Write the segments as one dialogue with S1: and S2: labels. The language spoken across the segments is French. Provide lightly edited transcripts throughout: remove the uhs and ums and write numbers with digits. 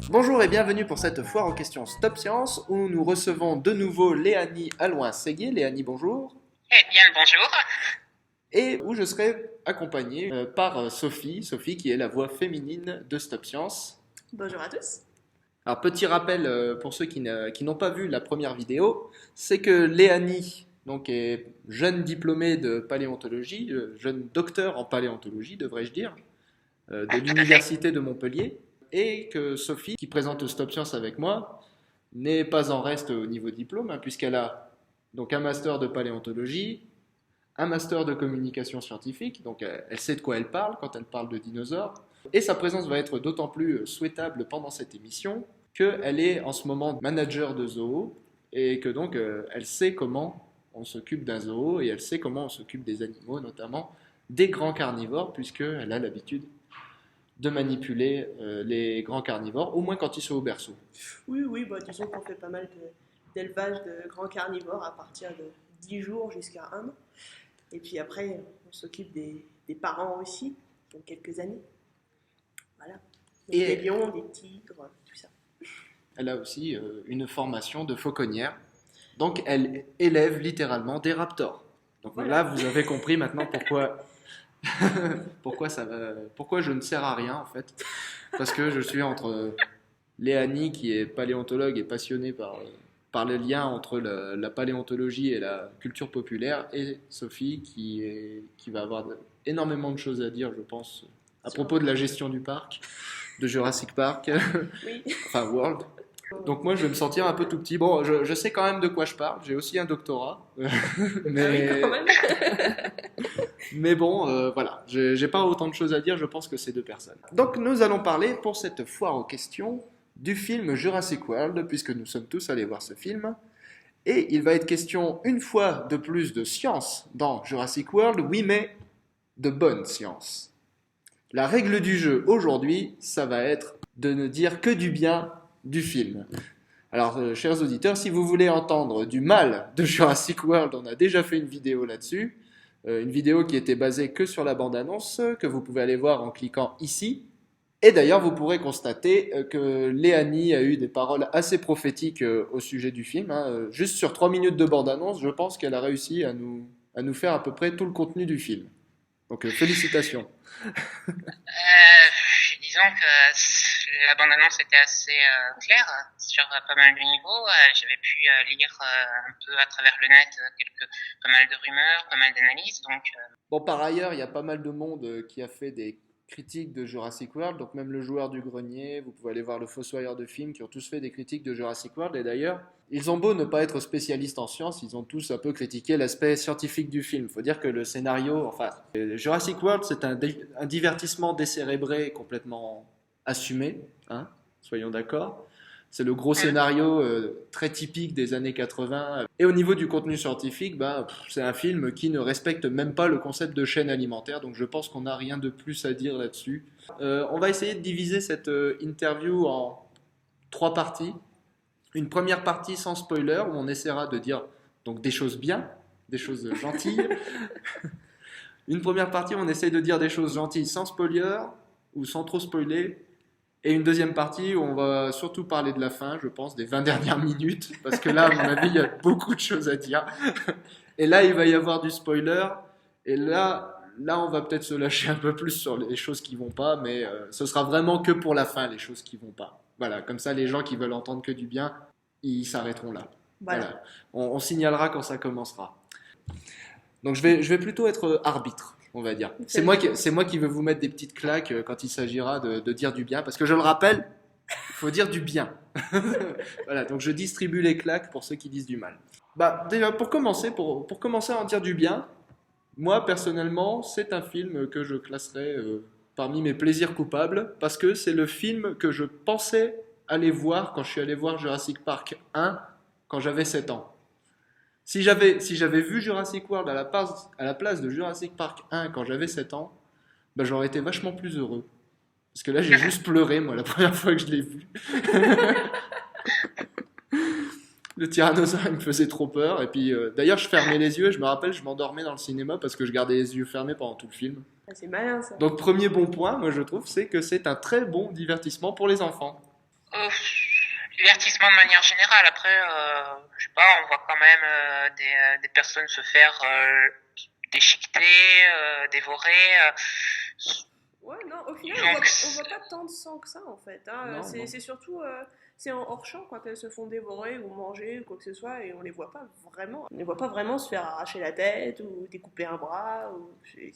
S1: Bonjour et bienvenue pour cette foire aux questions Stop Science où nous recevons de nouveau Léanie Alouin-Séguier. Léanie, bonjour.
S2: Eh bien, le bonjour.
S1: Et où je serai accompagné par Sophie qui est la voix féminine de Stop Science.
S3: Bonjour à tous.
S1: Alors, petit rappel pour ceux qui n'ont pas vu la première vidéo, c'est que Léanie donc, est jeune diplômée de paléontologie, jeune docteur en paléontologie, devrais-je dire, de l'université de Montpellier, et que Sophie, qui présente Stop Science avec moi, n'est pas en reste au niveau diplôme, puisqu'elle a donc un master de paléontologie, un master de communication scientifique, donc elle sait de quoi elle parle quand elle parle de dinosaures, et sa présence va être d'autant plus souhaitable pendant cette émission qu'elle est en ce moment manager de zoo, et que donc elle sait comment on s'occupe d'un zoo, et elle sait comment on s'occupe des animaux, notamment des grands carnivores, puisqu'elle a l'habitude de manipuler les grands carnivores, au moins quand ils sont au berceau.
S3: Oui, disons qu'on fait pas mal d'élevage de grands carnivores à partir de 10 jours jusqu'à 1 an. Et puis après, on s'occupe des parents aussi, qui ont quelques années. Voilà. Des lions, des tigres, tout ça.
S1: Elle a aussi une formation de fauconnière. Donc elle élève littéralement des raptors. Donc voilà. Là, vous avez compris maintenant pourquoi je ne sers à rien en fait. Parce que je suis entre Léanie qui est paléontologue et passionnée par le lien entre la paléontologie et la culture populaire, et Sophie qui va avoir énormément de choses à dire, je pense, à propos de la gestion du parc, de Jurassic Park,
S3: Oui.
S1: enfin World. Donc moi je vais me sentir un peu tout petit. Bon, je sais quand même de quoi je parle, j'ai aussi un doctorat, mais,
S3: Ah oui, quand même.
S1: mais bon, voilà, j'ai pas autant de choses à dire, je pense que c'est deux personnes. Donc nous allons parler pour cette foire aux questions du film Jurassic World, puisque nous sommes tous allés voir ce film. Et il va être question une fois de plus de science dans Jurassic World, oui, mais de bonne science. La règle du jeu aujourd'hui, ça va être de ne dire que du bien du film. Alors, chers auditeurs, si vous voulez entendre du mal de Jurassic World, on a déjà fait une vidéo là-dessus, une vidéo qui était basée que sur la bande-annonce, que vous pouvez aller voir en cliquant ici. Et d'ailleurs, vous pourrez constater que Léanie a eu des paroles assez prophétiques au sujet du film. Juste sur 3 minutes de bande-annonce, je pense qu'elle a réussi à nous faire à peu près tout le contenu du film. Donc, félicitations.
S2: Disons que la bande-annonce était assez claire sur pas mal de niveaux. J'avais pu lire un peu à travers le net pas mal de rumeurs, pas mal d'analyses. Donc,
S1: Bon, par ailleurs, il y a pas mal de monde qui a fait des critiques de Jurassic World. Donc, même le joueur du grenier, vous pouvez aller voir le Fossoyeur de film, qui ont tous fait des critiques de Jurassic World. Et d'ailleurs, ils ont beau ne pas être spécialistes en science, ils ont tous un peu critiqué l'aspect scientifique du film. Il faut dire que le scénario, enfin, Jurassic World, c'est un divertissement décérébré complètement assumé, hein, soyons d'accord. C'est le gros scénario très typique des années 80. Et au niveau du contenu scientifique, c'est un film qui ne respecte même pas le concept de chaîne alimentaire, donc je pense qu'on n'a rien de plus à dire là-dessus. On va essayer de diviser cette interview en 3 parties. Une première partie sans spoiler, où on essaiera de dire donc, des choses bien, des choses gentilles. Une première partie où on essaie de dire des choses gentilles sans spoiler, ou sans trop spoiler. Et une deuxième partie où on va surtout parler de la fin, je pense, des 20 dernières minutes, parce que là, à mon avis, il y a beaucoup de choses à dire. Et là, il va y avoir du spoiler, et là on va peut-être se lâcher un peu plus sur les choses qui vont pas, mais ce sera vraiment que pour la fin, les choses qui vont pas. Voilà, comme ça, les gens qui veulent entendre que du bien, ils s'arrêteront là. Voilà. On signalera quand ça commencera. Donc je vais plutôt être arbitre, on va dire. C'est moi qui veux vous mettre des petites claques quand il s'agira de dire du bien, parce que je le rappelle, il faut dire du bien. Voilà, donc je distribue les claques pour ceux qui disent du mal. Déjà, pour commencer à en dire du bien, moi personnellement, c'est un film que je classerais parmi mes plaisirs coupables, parce que c'est le film que je pensais aller voir quand je suis allé voir Jurassic Park 1 quand j'avais 7 ans. Si j'avais vu Jurassic World à la place de Jurassic Park 1 quand j'avais 7 ans, j'aurais été vachement plus heureux. Parce que là, j'ai juste pleuré, moi, la première fois que je l'ai vu. Le tyrannosaure, il me faisait trop peur. Et puis, d'ailleurs, je fermais les yeux. Et je me rappelle, je m'endormais dans le cinéma parce que je gardais les yeux fermés pendant tout le film.
S3: Ah, c'est malin ça.
S1: Donc, premier bon point, moi, je trouve, c'est que c'est un très bon divertissement pour les enfants.
S2: Divertissement de manière générale. Après, je sais pas, on voit quand même des personnes se faire déchiqueter, dévorer.
S3: Ouais, non, au final,
S2: Donc,
S3: on voit pas tant de sang que ça en fait. Hein.
S1: Non,
S3: C'est
S1: bon.
S3: c'est surtout c'est en hors champ quand elles se font dévorer ou manger ou quoi que ce soit et on les voit pas vraiment. On les voit pas vraiment se faire arracher la tête ou découper un bras. Y a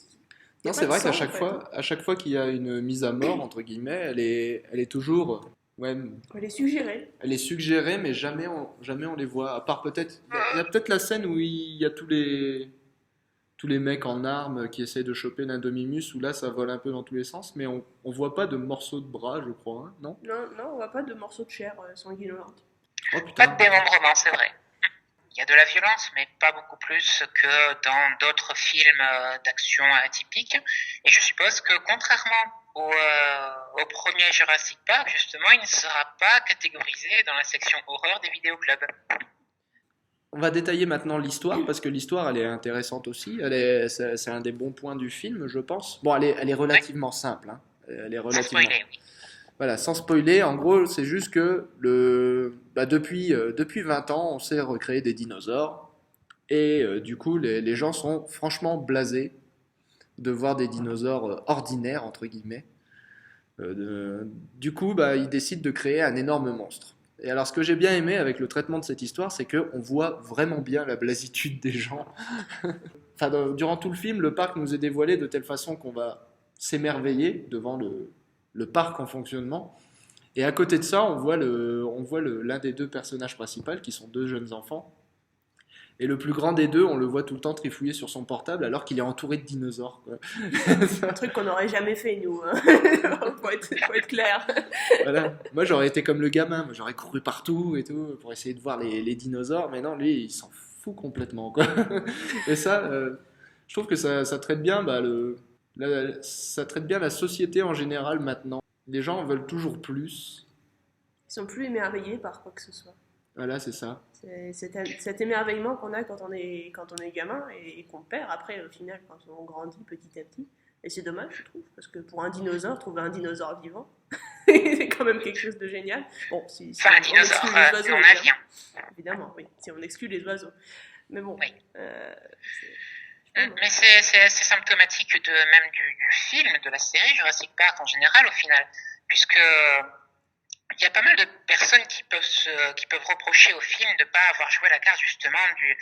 S1: Non,
S3: pas
S1: c'est
S3: de
S1: vrai
S3: sang,
S1: qu'à
S3: en
S1: chaque
S3: fait,
S1: fois,
S3: hein.
S1: à chaque fois qu'il y a une mise à mort, entre guillemets, elle est toujours, ouais,
S3: Elle est suggérée.
S1: elle est suggérée, mais jamais on les voit. À part peut-être, il y a peut-être la scène où il y a tous les mecs en armes qui essayent de choper l'Indominus, où là ça vole un peu dans tous les sens, mais on voit pas de morceaux de bras, je crois, hein, non?
S3: Non, non, on voit pas de morceaux de chair sanguinolente.
S1: Oh
S2: pas de
S1: putain.
S2: démembrement, c'est vrai. Il y a de la violence, mais pas beaucoup plus que dans d'autres films d'action atypiques. Et je suppose que contrairement au premier Jurassic Park, justement, il ne sera pas catégorisé dans la section horreur des vidéoclubs.
S1: On va détailler maintenant l'histoire, parce que l'histoire elle est intéressante aussi. C'est un des bons points du film, je pense. Bon, elle est relativement simple, hein. Elle est
S2: Sans
S1: relativement.
S2: spoiler, oui.
S1: Voilà, sans spoiler, en gros, c'est juste que depuis 20 ans, on sait recréer des dinosaures. Et du coup, les gens sont franchement blasés de voir des dinosaures ordinaires, entre guillemets. Du coup, ils décident de créer un énorme monstre. Et alors, ce que j'ai bien aimé avec le traitement de cette histoire, c'est qu'on voit vraiment bien la blasitude des gens. Enfin, durant tout le film, le parc nous est dévoilé de telle façon qu'on va s'émerveiller devant le parc en fonctionnement. Et à côté de ça, on voit l'un des deux personnages principaux, qui sont deux jeunes enfants. Et le plus grand des deux, on le voit tout le temps trifouiller sur son portable alors qu'il est entouré de dinosaures, quoi.
S3: Un truc qu'on n'aurait jamais fait, nous. Hein. Faut être clair.
S1: Voilà. Moi, j'aurais été comme le gamin. Moi, j'aurais couru partout et tout pour essayer de voir les dinosaures. Mais non, lui, il s'en fout complètement, quoi. Et ça, je trouve que ça traite bien, ça traite bien la société en général maintenant. Les gens en veulent toujours plus.
S3: Ils sont plus émerveillés par quoi que ce soit.
S1: Voilà, c'est ça.
S3: C'est cet émerveillement qu'on a quand on est gamin et qu'on perd après, au final, quand on grandit petit à petit. Et c'est dommage, je trouve, parce que pour un dinosaure, trouver un dinosaure vivant, c'est quand même quelque chose de génial. Bon, si
S2: Enfin, un
S3: on
S2: dinosaure
S3: exclut les oiseaux,
S2: en
S3: évidemment.
S2: avion.
S3: Évidemment, oui, si on exclut les oiseaux. Mais bon,
S2: Oui.
S3: je sais pas,
S2: Mais c'est symptomatique même du film, de la série Jurassic Park en général au final, puisque il y a pas mal de personnes qui peuvent reprocher au film de ne pas avoir joué la carte justement du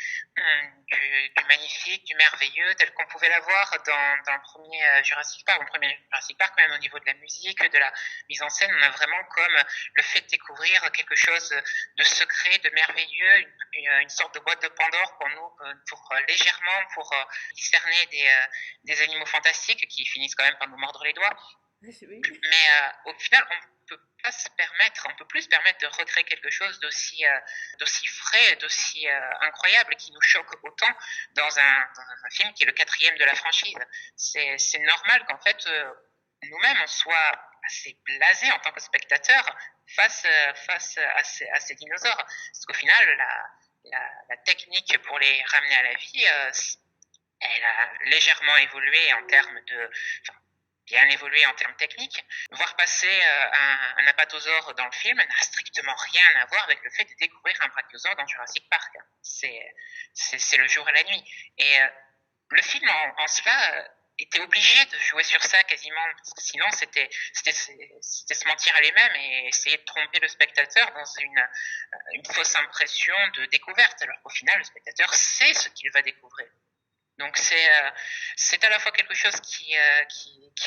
S2: magnifique, du merveilleux, tel qu'on pouvait l'avoir dans le premier Jurassic Park. Dans le premier Jurassic Park, même au niveau de la musique, de la mise en scène, on a vraiment comme le fait de découvrir quelque chose de secret, de merveilleux, une sorte de boîte de Pandore pour nous, pour discerner des animaux fantastiques qui finissent quand même par nous mordre les doigts.
S3: oui.
S2: Mais au final, on peut plus se permettre de recréer quelque chose d'aussi frais, d'aussi incroyable, qui nous choque autant dans un film qui est le quatrième de la franchise. C'est normal qu'en fait, nous-mêmes, on soit assez blasés en tant que spectateurs face à ces dinosaures. Parce qu'au final, la technique pour les ramener à la vie, elle a légèrement évolué en termes bien évolué en termes techniques. Voir passer un apatosaure dans le film n'a strictement rien à voir avec le fait de découvrir un brachiosaure dans Jurassic Park. C'est le jour et la nuit. Et le film en cela était obligé de jouer sur ça quasiment, parce que sinon c'était se mentir à lui-même et essayer de tromper le spectateur dans une fausse impression de découverte, alors qu'au final le spectateur sait ce qu'il va découvrir. Donc c'est à la fois quelque chose qui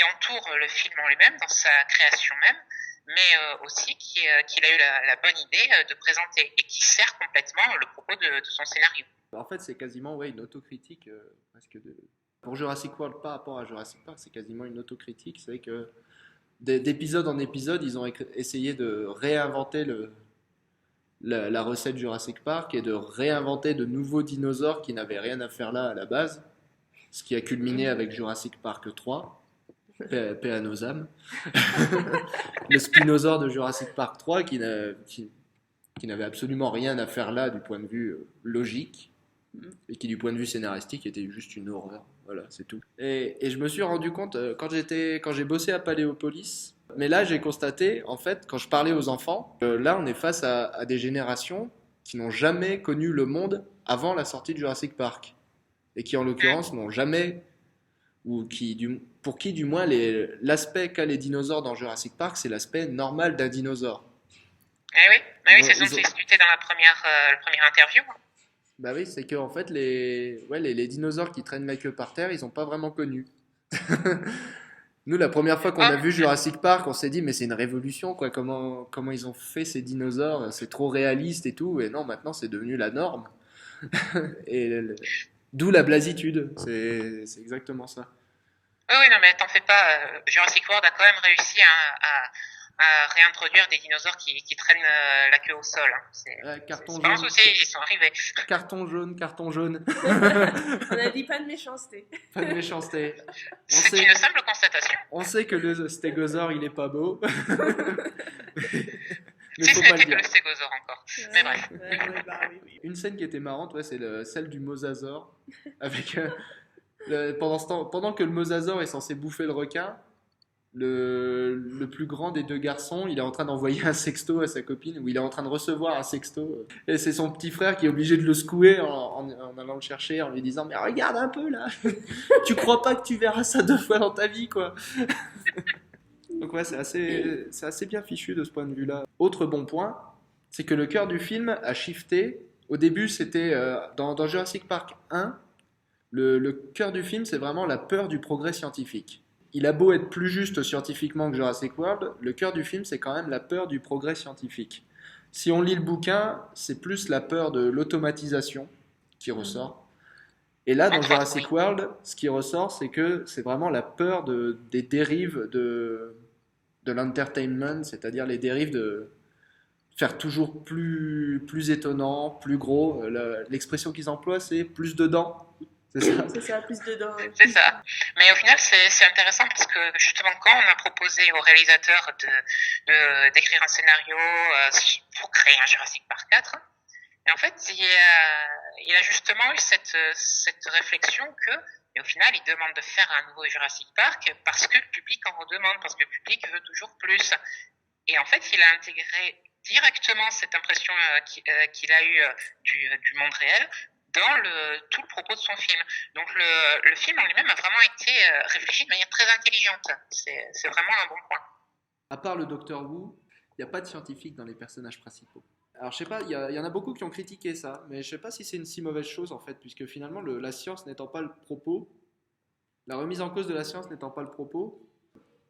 S2: entoure le film en lui-même, dans sa création même, mais aussi qu'il a eu la bonne idée de présenter et qui sert complètement le propos de son scénario.
S1: En fait, c'est quasiment une autocritique. Pour Jurassic World, par rapport à Jurassic Park, c'est quasiment une autocritique. C'est que d'épisode en épisode, ils ont essayé de réinventer la recette Jurassic Park et de réinventer de nouveaux dinosaures qui n'avaient rien à faire là à la base, ce qui a culminé avec Jurassic Park 3, paix à nos âmes. Le spinosaure de Jurassic Park 3 qui qui n'avait absolument rien à faire là du point de vue logique,
S3: Mhm.
S1: et qui du point de vue scénaristique était juste une horreur. Voilà, c'est tout. Et je me suis rendu compte quand j'ai bossé à Paléopolis, mais là j'ai constaté, en fait, quand je parlais aux enfants, là on est face à des générations qui n'ont jamais connu le monde avant la sortie de Jurassic Park, et qui en l'occurrence n'ont jamais, ou pour qui du moins l'aspect qu'a les dinosaures dans Jurassic Park, c'est l'aspect normal d'un dinosaure.
S2: Oui, c'est ce dont
S1: Ils
S2: tu
S1: ont-
S2: expliquais dans la première interview.
S1: Bah oui, c'est que en fait les dinosaures qui traînent la queue par terre, ils ont pas vraiment connu. Nous, la première fois qu'on a vu
S2: Oh,
S1: Jurassic Park, on s'est dit mais c'est une révolution quoi. Comment ils ont fait ces dinosaures? C'est trop réaliste et tout. Et non, maintenant c'est devenu la norme. Et d'où la blasitude. C'est exactement ça.
S2: oui, non, mais t'en fais pas. Jurassic World a quand même réussi à réintroduire des dinosaures qui traînent la queue au sol. Hein.
S1: Carton
S2: C'est pas un
S1: jaune,
S2: souci, ils sont arrivés.
S1: carton jaune, carton jaune.
S3: On a dit pas de méchanceté.
S1: Pas de méchanceté. On
S2: C'est
S1: sait,
S2: une simple constatation.
S1: on sait que le stégosaure il est pas beau. Mais
S2: Si
S1: faut
S2: ce
S1: pas le
S2: n'était que
S1: dire.
S2: le stégosaure encore. Mais bref.
S3: Bah oui.
S1: Une scène qui était marrante, ouais, c'est celle du mosasaure. Avec, pendant que le mosasaure est censé bouffer le requin, le plus grand des deux garçons, il est en train d'envoyer un sexto à sa copine, ou il est en train de recevoir un sexto. Et c'est son petit frère qui est obligé de le secouer en allant le chercher, en lui disant mais regarde un peu là, tu crois pas que tu verras ça 2 fois dans ta vie quoi. Donc ouais, c'est assez bien fichu de ce point de vue-là. Autre bon point, c'est que le cœur du film a shifté. Au début, c'était dans Jurassic Park 1, le cœur du film, c'est vraiment la peur du progrès scientifique. Il a beau être plus juste scientifiquement que Jurassic World, le cœur du film, c'est quand même la peur du progrès scientifique. Si on lit le bouquin, c'est plus la peur de l'automatisation qui ressort. Et là, dans
S2: Entre autres,
S1: Jurassic
S2: oui.
S1: World, ce qui ressort, c'est que c'est vraiment la peur des dérives de l'entertainment, c'est-à-dire les dérives de faire toujours plus étonnant, plus gros. L'expression qu'ils emploient, c'est plus dedans. C'est ça.
S3: C'est ça, plus dedans.
S2: C'est ça. Mais au final, c'est intéressant parce que justement, quand on a proposé au réalisateur d'écrire un scénario pour créer un Jurassic Park 4, et en fait, il a justement eu cette réflexion que, et au final, il demande de faire un nouveau Jurassic Park parce que le public en redemande, parce que le public veut toujours plus. Et en fait, il a intégré directement cette impression qu'il a eue du monde réel dans tout le propos de son film. Donc le film en lui-même a vraiment été réfléchi de manière très intelligente. C'est vraiment un bon point.
S1: À part le Docteur Wu, il n'y a pas de scientifique dans les personnages principaux. Alors je sais pas, il y en a beaucoup qui ont critiqué ça, mais je sais pas si c'est une si mauvaise chose en fait, puisque finalement la science n'étant pas le propos, la remise en cause de la science n'étant pas le propos,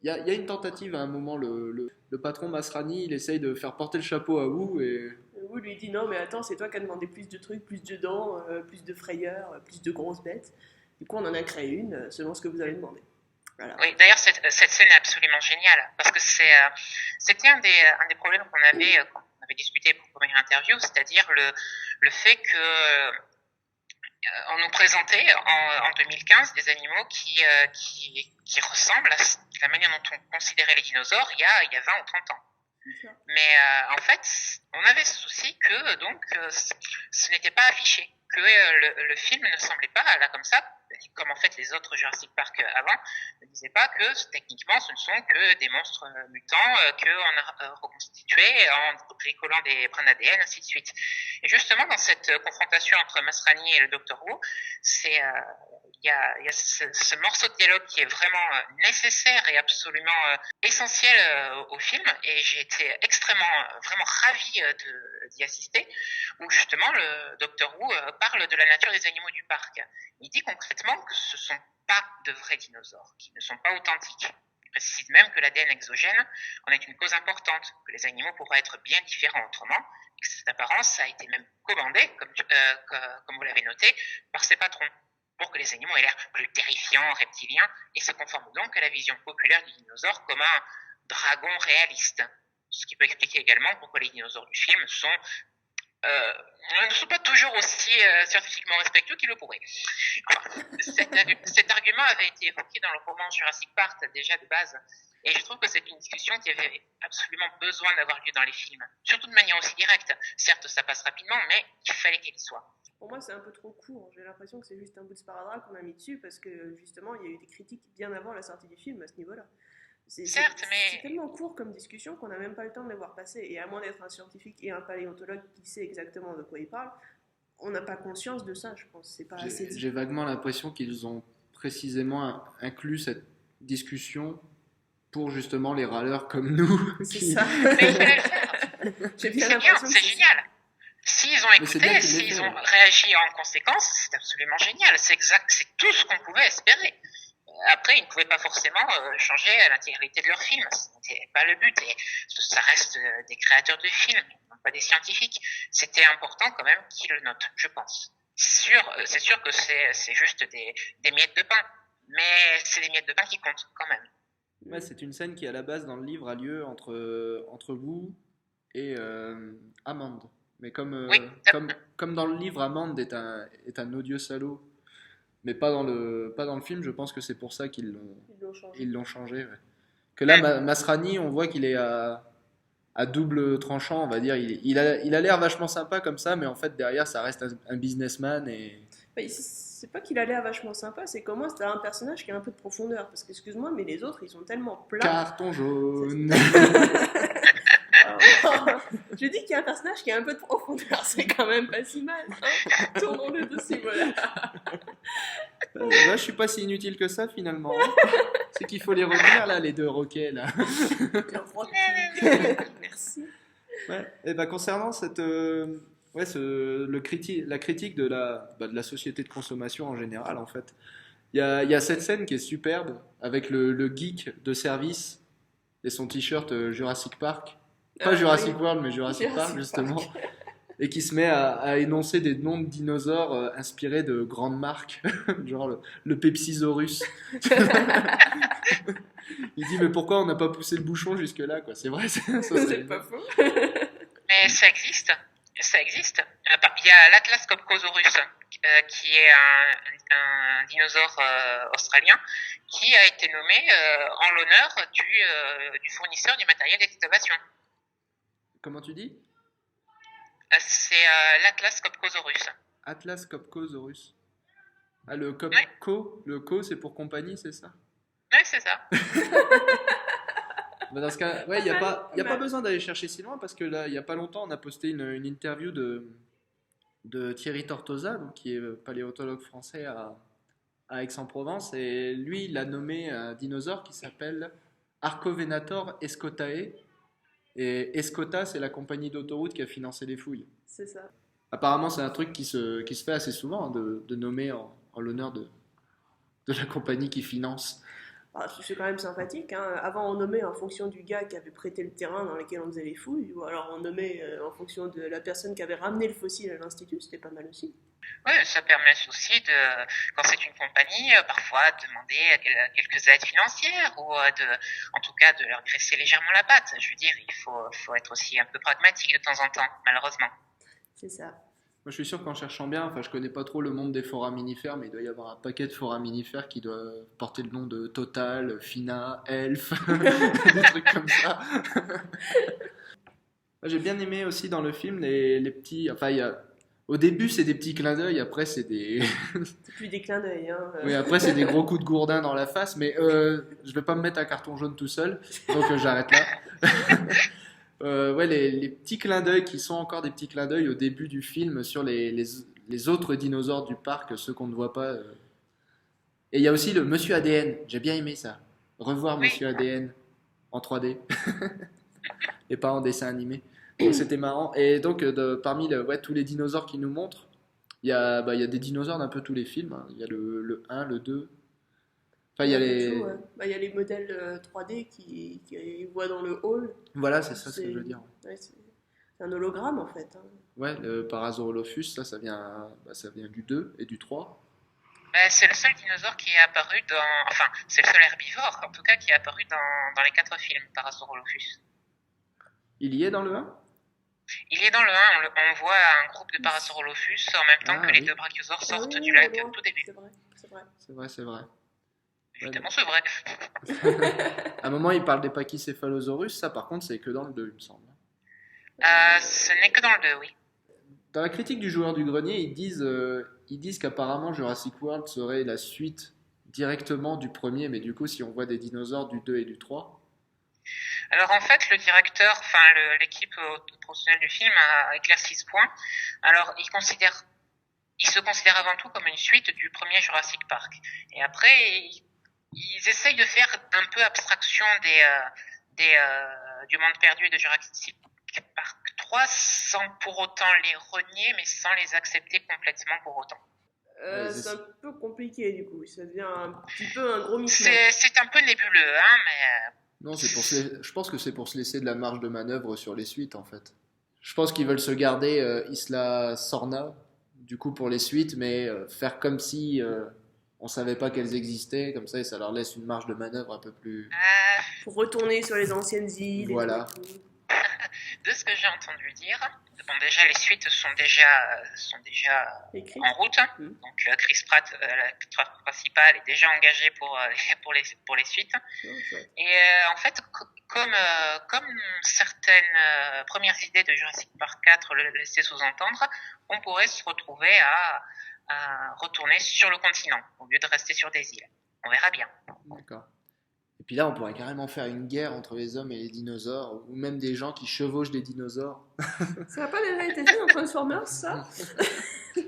S1: il y a une tentative à un moment, le patron Masrani, il essaye de faire porter le chapeau à Wu et
S3: Wu lui dit non, mais attends, c'est toi qui as demandé plus de trucs, plus de dents, plus de frayeurs, plus de grosses bêtes. Du coup, on en a créé une selon ce que vous avez demandé. Voilà.
S2: Oui, d'ailleurs, cette scène est absolument géniale parce que c'était un des problèmes qu'on avait quand on avait discuté pour la première interview, c'est-à-dire le fait que on nous présentait en 2015 des animaux qui ressemblent à la manière dont on considérait les dinosaures il y a 20 ou 30 ans. Mais en fait, on avait ce souci que donc ce n'était pas affiché, que le film ne semblait pas là comme ça, comme en fait les autres Jurassic Park avant, ne disaient pas que techniquement ce ne sont que des monstres mutants qu'on a reconstitués en bricolant des brins d'ADN, ainsi de suite. Et justement dans cette confrontation entre Masrani et le Dr Wu, il y a ce morceau de dialogue qui est vraiment nécessaire et absolument essentiel au film, et j'ai été vraiment ravi d'y assister, où justement le Dr Wu parle de la nature des animaux du parc. Il dit concrètement que ce ne sont pas de vrais dinosaures, qui ne sont pas authentiques. Il précise même que l'ADN exogène en est une cause importante, que les animaux pourraient être bien différents autrement, et que cette apparence a été même commandée, comme vous l'avez noté, par ses patrons, pour que les animaux aient l'air plus terrifiants, reptiliens, et se conforment donc à la vision populaire du dinosaure comme un dragon réaliste. Ce qui peut expliquer également pourquoi les dinosaures du film ne sont pas toujours aussi scientifiquement respectueux qu'ils le pourraient. Enfin, cet argument avait été évoqué dans le roman Jurassic Park déjà de base, Et je trouve que c'est une discussion qui avait absolument besoin d'avoir lieu dans les films. Surtout de manière aussi directe. Certes, ça passe rapidement, mais il fallait qu'elle y soit.
S3: Pour moi, c'est un peu trop court. J'ai l'impression que c'est juste un bout de sparadrap qu'on a mis dessus parce que justement, il y a eu des critiques bien avant la sortie du film à ce niveau-là.
S2: Certes,
S3: C'est
S2: mais
S3: tellement court comme discussion qu'on n'a même pas le temps de les voir passer. Et à moins d'être un scientifique et un paléontologue qui sait exactement de quoi il parle, on n'a pas conscience de ça, je pense. C'est pas assez dit.
S1: J'ai vaguement l'impression qu'ils ont précisément inclus cette discussion pour justement les râleurs comme nous.
S3: C'est
S1: qui-
S3: ça.
S2: mais il fallait le faire.
S3: J'ai bien
S2: C'est bien,
S3: l'impression que
S2: c'est génial. S'ils ont
S1: Mais c'est bien
S2: écouté,
S1: qu'ils l'aient
S2: s'ils
S1: fait,
S2: ont
S1: ouais.
S2: réagi en conséquence, c'est absolument génial. C'est exact, c'est tout ce qu'on pouvait espérer. Après, ils ne pouvaient pas forcément changer l'intégralité de leur film. Ce n'était pas le but. Et ça reste des créateurs de films, non pas des scientifiques. C'était important quand même qu'ils le notent, je pense. C'est sûr que c'est juste des miettes de pain. Mais c'est des miettes de pain qui comptent quand même.
S1: Ouais, c'est une scène qui à la base dans le livre a lieu entre vous et Amand. Mais
S2: Oui,
S1: comme dans le livre, Amand est un odieux salaud, mais pas dans le film, je pense que c'est pour ça
S3: ils l'ont changé.
S1: ouais. Que là, Masrani, on voit qu'il est à double tranchant, on va dire. Il a l'air vachement sympa comme ça, mais en fait, derrière, ça reste un businessman. Et...
S3: Bah, c'est pas qu'il a l'air vachement sympa, c'est comment c'est un personnage qui a un peu de profondeur. Parce que, excuse-moi, mais les autres, ils sont tellement plats.
S1: Carton jaune.
S3: Alors, je dis qu'il y a un personnage qui a un peu de profondeur, c'est quand même pas si mal. Hein, tournons-le de ces mots-là.
S1: Là, je suis pas si inutile que ça, finalement. C'est qu'il faut les retenir, là, les deux roquets, là.
S3: Merci.
S1: Ouais. Et ben concernant cette, ouais, la critique de la société de consommation en général, en fait, il y a cette scène qui est superbe avec le geek de service et son t-shirt Jurassic Park. Pas Jurassic
S3: oui.
S1: World, mais Jurassic Park,
S3: Jurassic
S1: justement.
S3: Park.
S1: Et qui se met à énoncer des noms de dinosaures inspirés de grandes marques, genre le Pepsisaurus. Il dit, mais pourquoi on n'a pas poussé le bouchon jusque-là, quoi? C'est vrai, ça serait
S3: C'est pas faux.
S2: mais ça existe. Ça existe. Il y a l'Atlas Copcosaurus, qui est un dinosaure australien, qui a été nommé en l'honneur du fournisseur du matériel d'excavation.
S1: Comment tu dis?
S2: C'est l'Atlas Copcosaurus.
S1: Atlas Copcosaurus. Ah, le
S2: Ouais.
S1: Copco, le Co, c'est pour compagnie, c'est ça?
S2: Oui, c'est ça.
S1: Bah, dans ce cas, ouais, il n'y a
S3: Pas
S1: pas
S3: mal.
S1: besoin d'aller chercher si loin parce que là, il n'y a pas longtemps, on a posté une interview de Thierry Tortosa, donc, qui est paléontologue français à Aix-en-Provence, et lui, il a nommé un dinosaure qui s'appelle Archovenator escotae, et Escota, c'est la compagnie d'autoroute qui a financé les fouilles.
S3: C'est ça.
S1: Apparemment, c'est un truc qui se fait assez souvent, hein, de nommer en l'honneur de la compagnie qui finance.
S3: Ah, c'est quand même sympathique. Hein. Avant, on nommait en fonction du gars qui avait prêté le terrain dans lequel on faisait les fouilles, ou alors on nommait en fonction de la personne qui avait ramené le fossile à l'institut. C'était pas mal aussi.
S2: Oui, ça permet aussi quand c'est une compagnie, parfois demander quelques aides financières ou en tout cas de leur graisser légèrement la patte. Je veux dire, il faut être aussi un peu pragmatique de temps en temps, malheureusement.
S3: C'est ça.
S1: Moi, je suis sûr qu'en cherchant bien, enfin, je connais pas trop le monde des foraminifères, mais il doit y avoir un paquet de foraminifères qui doivent porter le nom de Total, Fina, Elf, des trucs comme ça. J'ai bien aimé aussi dans le film les petits. Enfin, au début, c'est des petits clins d'œil, après, c'est des.
S3: C'est plus des clins d'œil. Hein.
S1: Oui, après, c'est des gros coups de gourdin dans la face, mais je vais pas me mettre un carton jaune tout seul, donc j'arrête là. Ouais, les petits clins d'œil qui sont encore des petits clins d'œil au début du film sur les autres dinosaures du parc, ceux qu'on ne voit pas. Et il y a aussi le Monsieur ADN, j'ai bien aimé ça. Revoir
S2: Oui.
S1: Monsieur ADN en 3D et pas en dessin animé. Donc c'était marrant. Et donc, parmi tous les dinosaures qu'ils nous montrent, il y a des dinosaures d'un peu tous les films, hein. Il y a le 1, le 2. Enfin, il y a les.
S3: Tout, ouais. Bah, il y a les modèles 3D qui voient dans le hall.
S1: Voilà, c'est ça ce que je veux dire.
S3: Ouais, c'est un hologramme en fait. Hein.
S1: Ouais, le Parasaurolophus, ça vient du 2 et du 3.
S2: C'est le seul dinosaure qui est apparu enfin, c'est le seul herbivore, en tout cas, qui est apparu dans les 4 films, Parasaurolophus.
S1: Il y est dans le 1?
S2: Il est dans le 1, on voit un groupe de Parasaurolophus en même temps
S1: Ah,
S2: que les
S1: oui.
S2: deux brachiosaures
S3: Ah
S2: sortent
S3: oui,
S2: du
S3: oui,
S2: lac
S3: au
S2: au
S3: loin.
S2: tout début.
S3: C'est vrai, c'est vrai.
S1: C'est vrai.
S2: Évidemment, c'est vrai.
S1: À un moment, il parle des pachycéphalosaurus, ça par contre, c'est que dans le 2, il me semble.
S2: Ce n'est que dans le 2, oui.
S1: Dans la critique du joueur du grenier, ils disent qu'apparemment Jurassic World serait la suite directement du premier, mais du coup, si on voit des dinosaures du 2 et du 3.
S2: Alors en fait, le directeur, enfin l'équipe professionnelle du film a éclairci ce point. Alors il se considère avant tout comme une suite du premier Jurassic Park. Et après, ils essayent de faire un peu abstraction du monde perdu et de Jurassic Park 3 sans pour autant les renier, mais sans les accepter complètement pour autant.
S1: Ouais,
S3: C'est
S1: c'est
S3: un peu compliqué du coup, ça devient un petit peu un gros micmac.
S2: C'est un peu nébuleux, hein, mais
S1: Non, je pense que c'est pour se laisser de la marge de manœuvre sur les suites en fait. Je pense qu'ils veulent se garder Isla Sorna, du coup pour les suites, mais faire comme si on savait pas qu'elles existaient, comme ça, et ça leur laisse une marge de manœuvre un peu plus.
S3: Pour retourner sur les anciennes îles
S1: Voilà.
S3: et tout.
S2: de ce que j'ai entendu dire, bon déjà les suites sont déjà
S3: Écrit.
S2: en route.
S3: Mm.
S2: Donc Chris Pratt, l'acteur principal, est déjà engagé pour les suites.
S3: Non, chouette.
S2: Et en fait, comme certaines premières idées de Jurassic Park 4 le laissaient sous-entendre, on pourrait se retrouver à retourner sur le continent au lieu de rester sur des îles. On verra bien.
S1: D'accord. Et puis là, on pourrait carrément faire une guerre entre les hommes et les dinosaures, ou même des gens qui chevauchent des dinosaures.
S3: Ça n'a pas déjà été fait dans Transformers, ça?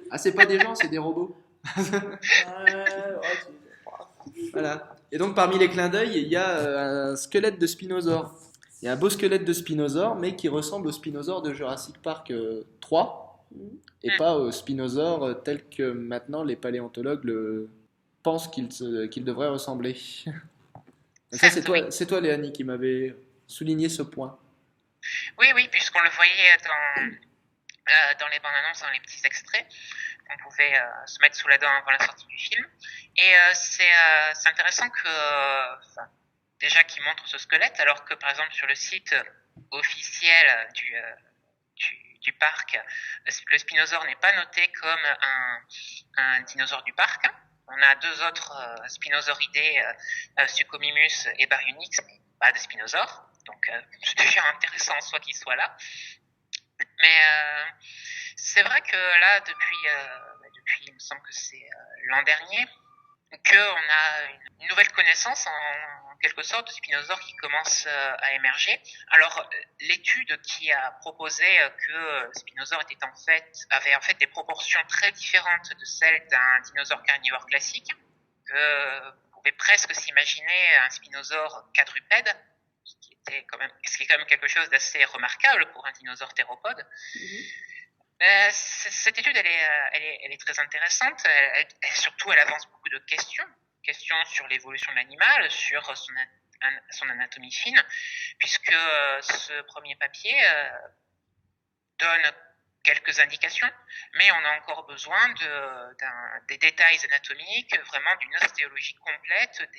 S1: Ah, c'est pas des gens, c'est des robots.
S3: Ouais,
S1: Voilà. Et donc, parmi les clins d'œil, il y a un squelette de spinosaure. Il y a un beau squelette de spinosaure, mais qui ressemble au spinosaure de Jurassic Park 3, et pas au spinosaure tel que maintenant les paléontologues pensent qu'il devrait ressembler. Donc ça,
S2: Certes, oui.
S1: c'est toi, Léanie, qui m'avait souligné ce point.
S2: Oui, puisqu'on le voyait dans les bandes annonces, dans les petits extraits. On pouvait se mettre sous la dent avant la sortie du film. Et c'est intéressant déjà qu'ils montrent ce squelette, alors que par exemple sur le site officiel du parc, le spinosaure n'est pas noté comme un dinosaure du parc. On a deux autres spinosauridés, Suchomimus et Baryonyx, mais pas de spinosaures. Donc c'est déjà intéressant en soi qu'ils soient là. Mais c'est vrai que là, depuis il me semble que c'est l'an dernier, qu'on a une nouvelle connaissance en quelque sorte de spinosaures qui commence à émerger. Alors l'étude qui a proposé que le spinosaure avait en fait des proportions très différentes de celles d'un dinosaure carnivore classique, que vous pouvez presque s'imaginer un spinosaure quadrupède, ce qui est quand même quelque chose d'assez remarquable pour un dinosaure théropode. Cette étude, elle est très intéressante. Surtout, elle avance beaucoup de questions sur l'évolution de l'animal, sur son anatomie fine, puisque ce premier papier donne quelques indications, mais on a encore besoin des détails anatomiques, vraiment d'une ostéologie complète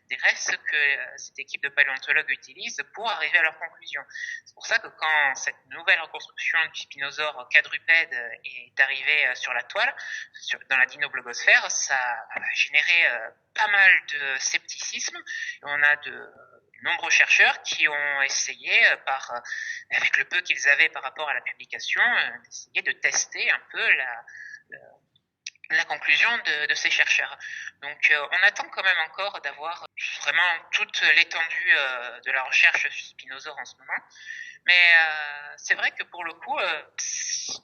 S2: des restes que cette équipe de paléontologues utilise pour arriver à leur conclusion. C'est pour ça que quand cette nouvelle reconstruction du spinosaure quadrupède est arrivée sur la toile, dans la dinoblogosphère, ça a généré pas mal de scepticisme. On a de nombreux chercheurs qui ont essayé, avec le peu qu'ils avaient par rapport à la publication, d'essayer de tester un peu la conclusion de ces chercheurs. Donc on attend quand même encore d'avoir vraiment toute l'étendue de la recherche sur spinosaures en ce moment. Mais c'est vrai que pour le coup,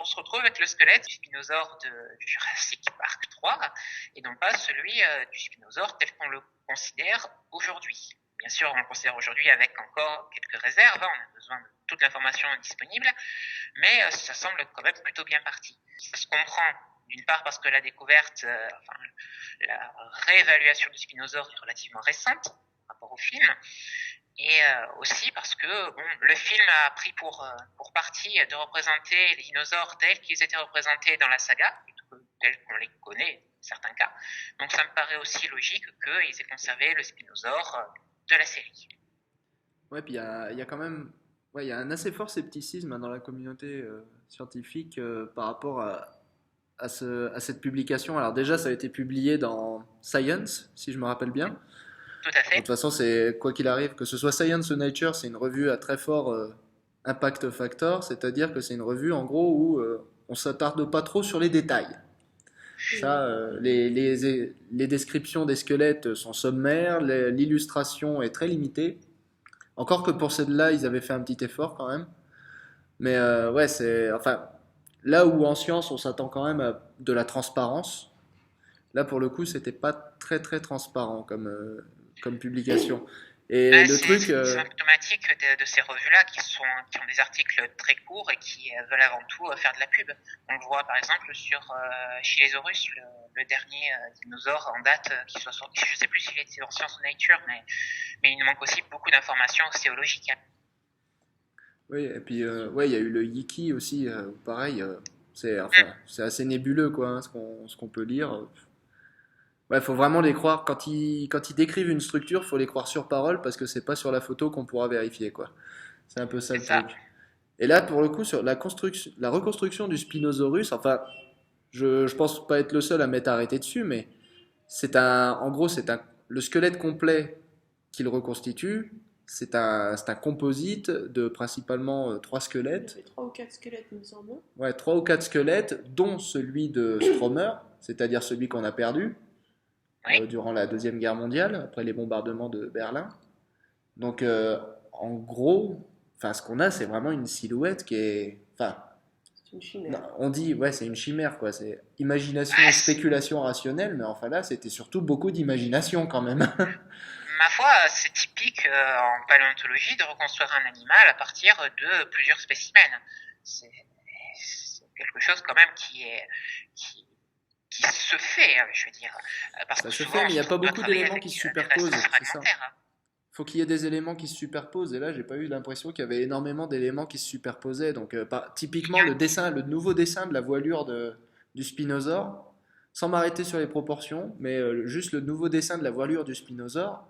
S2: on se retrouve avec le squelette du spinosaure du Jurassic Park 3 et non pas celui du spinosaure tel qu'on le considère aujourd'hui. Bien sûr, on le considère aujourd'hui avec encore quelques réserves, on a besoin de toute l'information disponible, mais ça semble quand même plutôt bien parti. Ça se comprend d'une part parce que la découverte, la réévaluation du spinosaure est relativement récente par rapport au film, et aussi parce que le film a pris pour partie de représenter les dinosaures tels qu'ils étaient représentés dans la saga, tels qu'on les connaît dans certains cas. Donc ça me paraît aussi logique qu'ils aient conservé le spinosaure de la série.
S1: Ouais, puis il y a quand même il y a un assez fort scepticisme dans la communauté scientifique par rapport à cette publication. Alors déjà, ça a été publié dans Science, si je me rappelle bien.
S2: tout à
S1: De toute
S2: fait.
S1: façon, c'est quoi qu'il arrive, que ce soit Science ou Nature, c'est une revue à très fort impact factor, c'est-à-dire que c'est une revue en gros où on s'attarde pas trop sur les détails. Ça,
S3: Oui.
S1: les descriptions des squelettes sont sommaires, l'illustration est très limitée. Encore que pour celle-là, ils avaient fait un petit effort quand même. Mais ouais, c'est. Enfin, là où en science, on s'attend quand même à de la transparence, là pour le coup, c'était pas très très transparent comme publication. Et le
S2: C'est
S1: truc.
S2: symptomatique de ces revues-là qui ont des articles très courts et qui veulent avant tout faire de la pub. On le voit par exemple sur Chilesaurus, le dernier dinosaure en date qui soit sorti. Je sais plus s'il était en Science ou Nature, mais il nous manque aussi beaucoup d'informations ostéologiques.
S1: Oui, et puis ouais, il y a eu le Yiki aussi, pareil. C'est enfin, c'est assez nébuleux quoi, hein, ce qu'on peut lire. Ouais, faut vraiment les croire quand ils décrivent une structure, faut les croire sur parole parce que c'est pas sur la photo qu'on pourra vérifier quoi. C'est un peu ça
S2: C'est
S1: le
S2: ça.
S1: truc. Et là, pour le coup, sur la reconstruction du Spinosaurus, enfin, je pense pas être le seul à m'être arrêté dessus, mais en gros, le squelette complet qu'il reconstitue, c'est un composite de principalement trois
S3: Il y
S1: squelettes.
S3: avait 3 ou 4 squelettes, il me semble.
S1: Ouais, trois ou quatre squelettes, dont celui de Stromer, c'est-à-dire celui qu'on a perdu
S2: Oui.
S1: durant la Deuxième Guerre mondiale, après les bombardements de Berlin. Donc, en gros, enfin, ce qu'on a, c'est vraiment une silhouette qui est. Enfin,
S3: C'est une
S1: non,
S3: chimère.
S1: on dit, ouais, c'est une chimère, quoi. C'est imagination et
S2: Ah,
S1: spéculation rationnelle, mais enfin là, c'était surtout beaucoup d'imagination quand même.
S2: ma foi, c'est typique en paléontologie de reconstruire un animal à partir de plusieurs spécimens. C'est c'est quelque chose quand même qui, qui se fait, je veux dire, parce
S1: Ça
S2: que
S1: se
S2: souvent
S1: fait,
S2: on
S1: mais il n'y a pas
S2: doit
S1: beaucoup
S2: travailler
S1: d'éléments
S2: avec
S1: qui se
S2: des restes
S1: superposent, c'est ça.
S2: fragmentaires. Hein.
S1: Faut qu'il y ait des éléments qui se superposent, et là, j'ai pas eu l'impression qu'il y avait énormément d'éléments qui se superposaient. Donc,
S2: Il y
S1: typiquement,
S2: a,
S1: le nouveau dessin de la voilure du spinosaure, sans m'arrêter sur les proportions, mais juste le nouveau dessin de la voilure du spinosaure,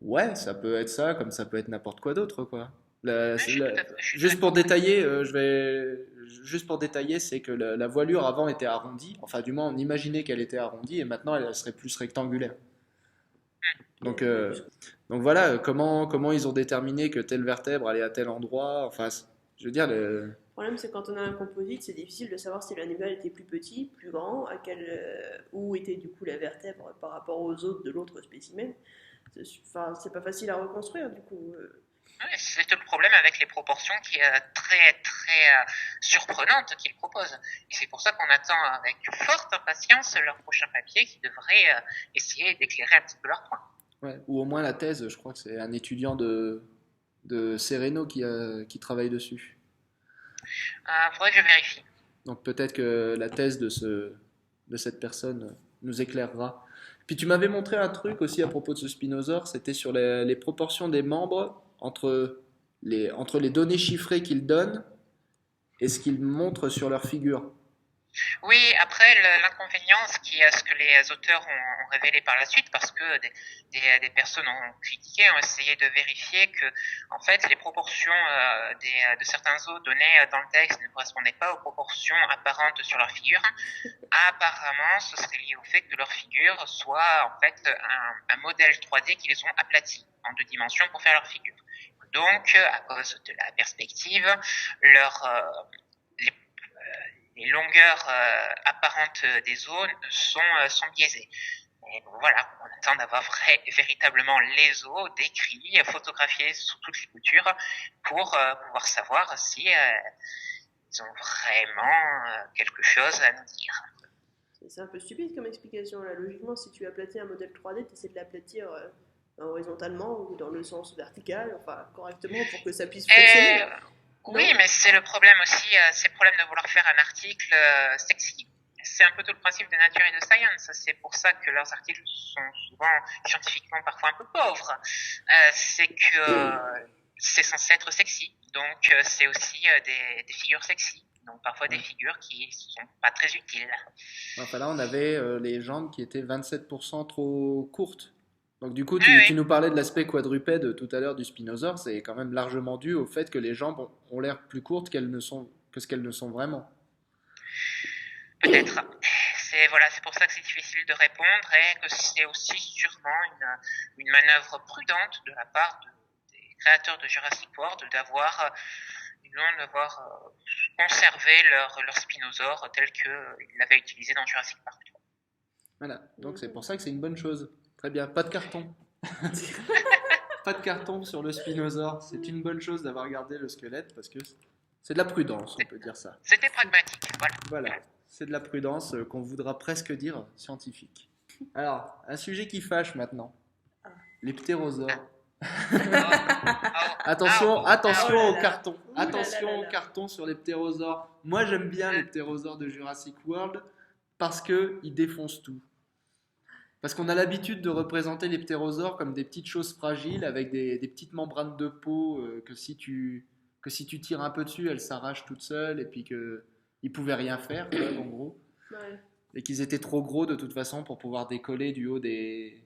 S1: ouais, ça peut être ça, comme ça peut être n'importe quoi d'autre, quoi.
S2: je suis tout à fait, je suis
S1: Juste pour
S2: d'accord.
S1: détailler, juste pour détailler, c'est que la voilure avant était arrondie, enfin du moins on imaginait qu'elle était arrondie et maintenant elle serait plus rectangulaire. Donc, donc voilà, comment ils ont déterminé que telle vertèbre allait à tel endroit, enfin, je veux dire,
S3: Le problème, c'est quand on a un composite, c'est difficile de savoir si l'animal était plus petit, plus grand, où était du coup la vertèbre par rapport aux autres de l'autre spécimen. Enfin, c'est pas facile à reconstruire du coup.
S2: Ouais, c'est le problème avec les proportions qui est très très surprenante qu'ils proposent. Et c'est pour ça qu'on attend avec forte impatience leur prochain papier qui devrait essayer d'éclairer un petit peu leur point.
S1: ouais, ou au moins la thèse, je crois que c'est un étudiant de Sereno qui travaille dessus.
S2: Faudrait que je vérifie.
S1: Donc peut-être que la thèse de cette personne nous éclairera. Puis tu m'avais montré un truc aussi à propos de ce spinosaure, c'était sur les proportions des membres entre les données chiffrées qu'ils donnent et ce qu'ils montrent sur leur figure.
S2: Oui, après l'inconvénient, ce que les auteurs ont révélé par la suite, parce que des personnes ont critiqué, ont essayé de vérifier que, en fait, les proportions de certains os donnés dans le texte ne correspondaient pas aux proportions apparentes sur leur figure. Apparemment, ce serait lié au fait que leur figure soit en fait un modèle 3D qui les ont aplatis en 2 dimensions pour faire leur figure. Donc, à cause de la perspective, leur les longueurs apparentes des zones sont biaisées. Et donc voilà, on attend d'avoir véritablement les os décrits, photographiés sous toutes les coutures pour pouvoir savoir si ils ont vraiment quelque chose à nous dire.
S3: C'est un peu stupide comme explication là. Logiquement, si tu aplatis un modèle 3D, tu essaies de l'aplatir horizontalement ou dans le sens vertical, enfin correctement pour que ça puisse fonctionner.
S2: Et, oui,
S3: Non?
S2: mais c'est le problème aussi, c'est le problème de vouloir faire un article sexy. C'est un peu tout le principe de Nature et de Science. C'est pour ça que leurs articles sont souvent scientifiquement parfois un peu pauvres. C'est que c'est censé être sexy. Donc c'est aussi des figures sexy. Donc parfois des
S1: Ouais.
S2: figures qui sont pas très utiles.
S1: Enfin là, on avait les jambes qui étaient 27% trop courtes. Donc du coup,
S2: Oui,
S1: tu
S2: oui.
S1: nous parlais de l'aspect quadrupède tout à l'heure du spinosaure, c'est quand même largement dû au fait que les jambes ont l'air plus courtes que ce qu'elles ne sont vraiment.
S2: Peut-être. c'est pour ça que c'est difficile de répondre et que c'est aussi sûrement une manœuvre prudente de la part des créateurs de Jurassic World d'avoir conservé leur spinosaure tel qu'ils l'avaient utilisé dans Jurassic Park.
S1: Voilà, donc c'est pour ça que c'est une bonne chose. Très bien, pas de carton. Pas de carton sur le spinosaure. C'est une bonne chose d'avoir gardé le squelette parce que c'est de la prudence, on peut dire ça.
S2: C'était pragmatique, voilà.
S1: Voilà, c'est de la prudence qu'on voudra presque dire scientifique. Alors, un sujet qui fâche maintenant. Les ptérosaures. Attention, attention
S3: Oh là
S1: au
S3: là.
S1: carton.
S3: Ouh là
S1: Attention
S3: là là
S1: au
S3: là.
S1: carton sur les ptérosaures. Moi, j'aime bien les ptérosaures de Jurassic World parce qu'ils défoncent tout. Parce qu'on a l'habitude de représenter les ptérosaures comme des petites choses fragiles avec des petites membranes de peau que si tu tires un peu dessus, elles s'arrachent toutes seules et puis qu'ils ne pouvaient rien faire, quoi, en gros.
S3: Ouais.
S1: Et qu'ils étaient trop gros de toute façon pour pouvoir décoller du haut des...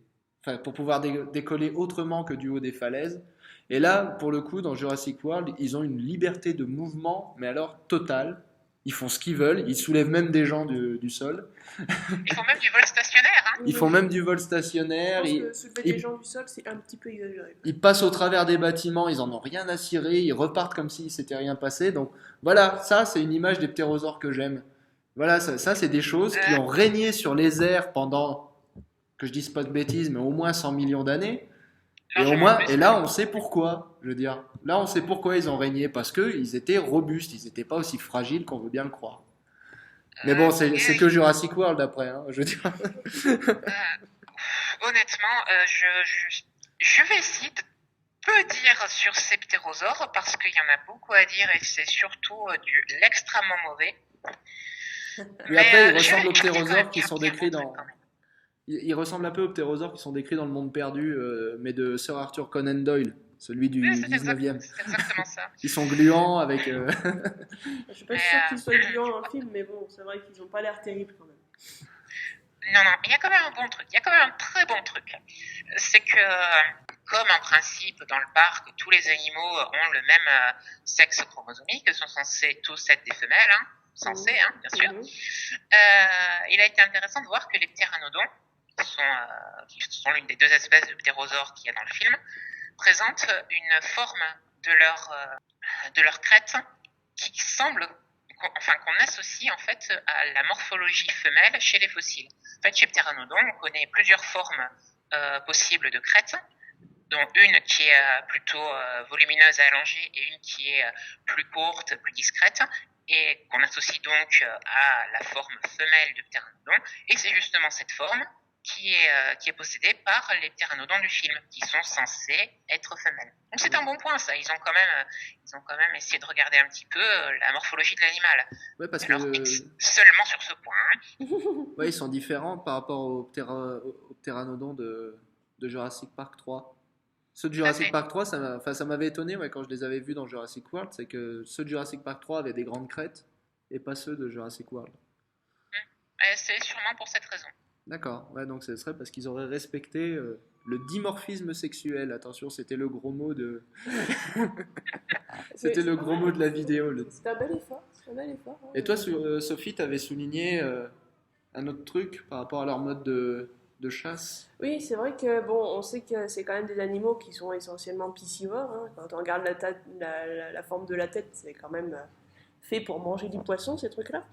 S1: Enfin, pour pouvoir décoller autrement que du haut des falaises. Et là, pour le coup, dans Jurassic World, ils ont une liberté de mouvement, mais alors totale. Ils font ce qu'ils veulent, ils soulèvent même des gens du sol.
S2: Ils font même du vol stationnaire, hein.
S1: Ils font même du vol
S3: Je
S1: stationnaire.
S3: pense
S1: Ils,
S3: que soulever
S1: ils-
S3: des gens du sol, c'est un petit peu exagéré.
S1: ils passent au travers des bâtiments, ils en ont rien à cirer, ils repartent comme s'il s'était rien passé. Donc voilà, ça c'est une image des ptérosaures que j'aime. Voilà, ça c'est des choses qui ont régné sur les airs pendant, que je dise pas de bêtises, mais au moins 100 millions d'années. Et là, on sait pourquoi, je veux dire. Là, on sait pourquoi ils ont régné, parce qu'ils étaient robustes, ils n'étaient pas aussi fragiles qu'on veut bien le croire. Mais bon, c'est que Jurassic World après, hein, je veux dire.
S2: Honnêtement, je vais essayer de peu dire sur ces ptérosaures parce qu'il y en a beaucoup à dire et c'est surtout l'extrêmement mauvais.
S1: Mais après, ils
S2: je
S1: ressemblent
S2: vais
S1: aux
S2: dire quand
S1: ptérosaures
S2: même
S1: qui
S2: qu'il y a
S1: sont
S2: un bon
S1: décrits
S2: truc
S1: dans.
S2: quand même.
S1: Ils ressemblent un peu aux ptérosaures qui sont décrits dans Le Monde Perdu, mais de Sir Arthur Conan Doyle, celui du
S2: Oui, c'est
S1: 19e.
S2: exactement ça.
S1: Ils sont gluants avec.
S3: Je suis pas sûre qu'ils soient gluants dans le film, mais bon, c'est vrai qu'ils ont pas l'air terribles quand même.
S2: Non, il y a quand même un bon truc. Il y a quand même un très bon truc. C'est que, comme en principe dans le parc, tous les animaux ont le même sexe chromosomique, sont censés tous être des femelles, hein, censés, hein, bien sûr. Il a été intéressant de voir que les ptéranodons, qui sont l'une des deux espèces de ptérosaures qu'il y a dans le film, présentent une forme de leur crête qui semble, qu'on associe en fait à la morphologie femelle chez les fossiles. En fait, chez Pteranodon, on connaît plusieurs formes possibles de crête, dont une qui est plutôt volumineuse et allongée et une qui est plus courte, plus discrète, et qu'on associe donc à la forme femelle de Pteranodon. Et c'est justement cette forme qui est possédée par les ptéranodons du film, qui sont censés être femelles. Donc c'est un bon point, ça. Ils ont quand même essayé de regarder un petit peu la morphologie de l'animal.
S1: Ouais, parce
S2: Alors,
S1: que.
S2: seulement sur ce point. Hein.
S1: Ouais, ils sont différents par rapport aux ptéranodons de Jurassic Park 3. Ceux de Jurassic Park 3, ça m'avait étonné quand je les avais vus dans Jurassic World, c'est que ceux de Jurassic Park 3 avaient des grandes crêtes et pas ceux de Jurassic World.
S2: C'est sûrement pour cette raison.
S1: D'accord, ouais, donc ce serait parce qu'ils auraient respecté le dimorphisme sexuel. Attention, c'était le gros mot de. C'était le gros mot de la vidéo.
S3: C'est un bel effort. Hein.
S1: Et toi, Sophie, tu avais souligné un autre truc par rapport à leur mode de chasse.
S3: Oui, c'est vrai que bon, on sait que c'est quand même des animaux qui sont essentiellement piscivores. Hein. Quand on regarde la forme de la tête, c'est quand même fait pour manger du poisson, ces trucs-là.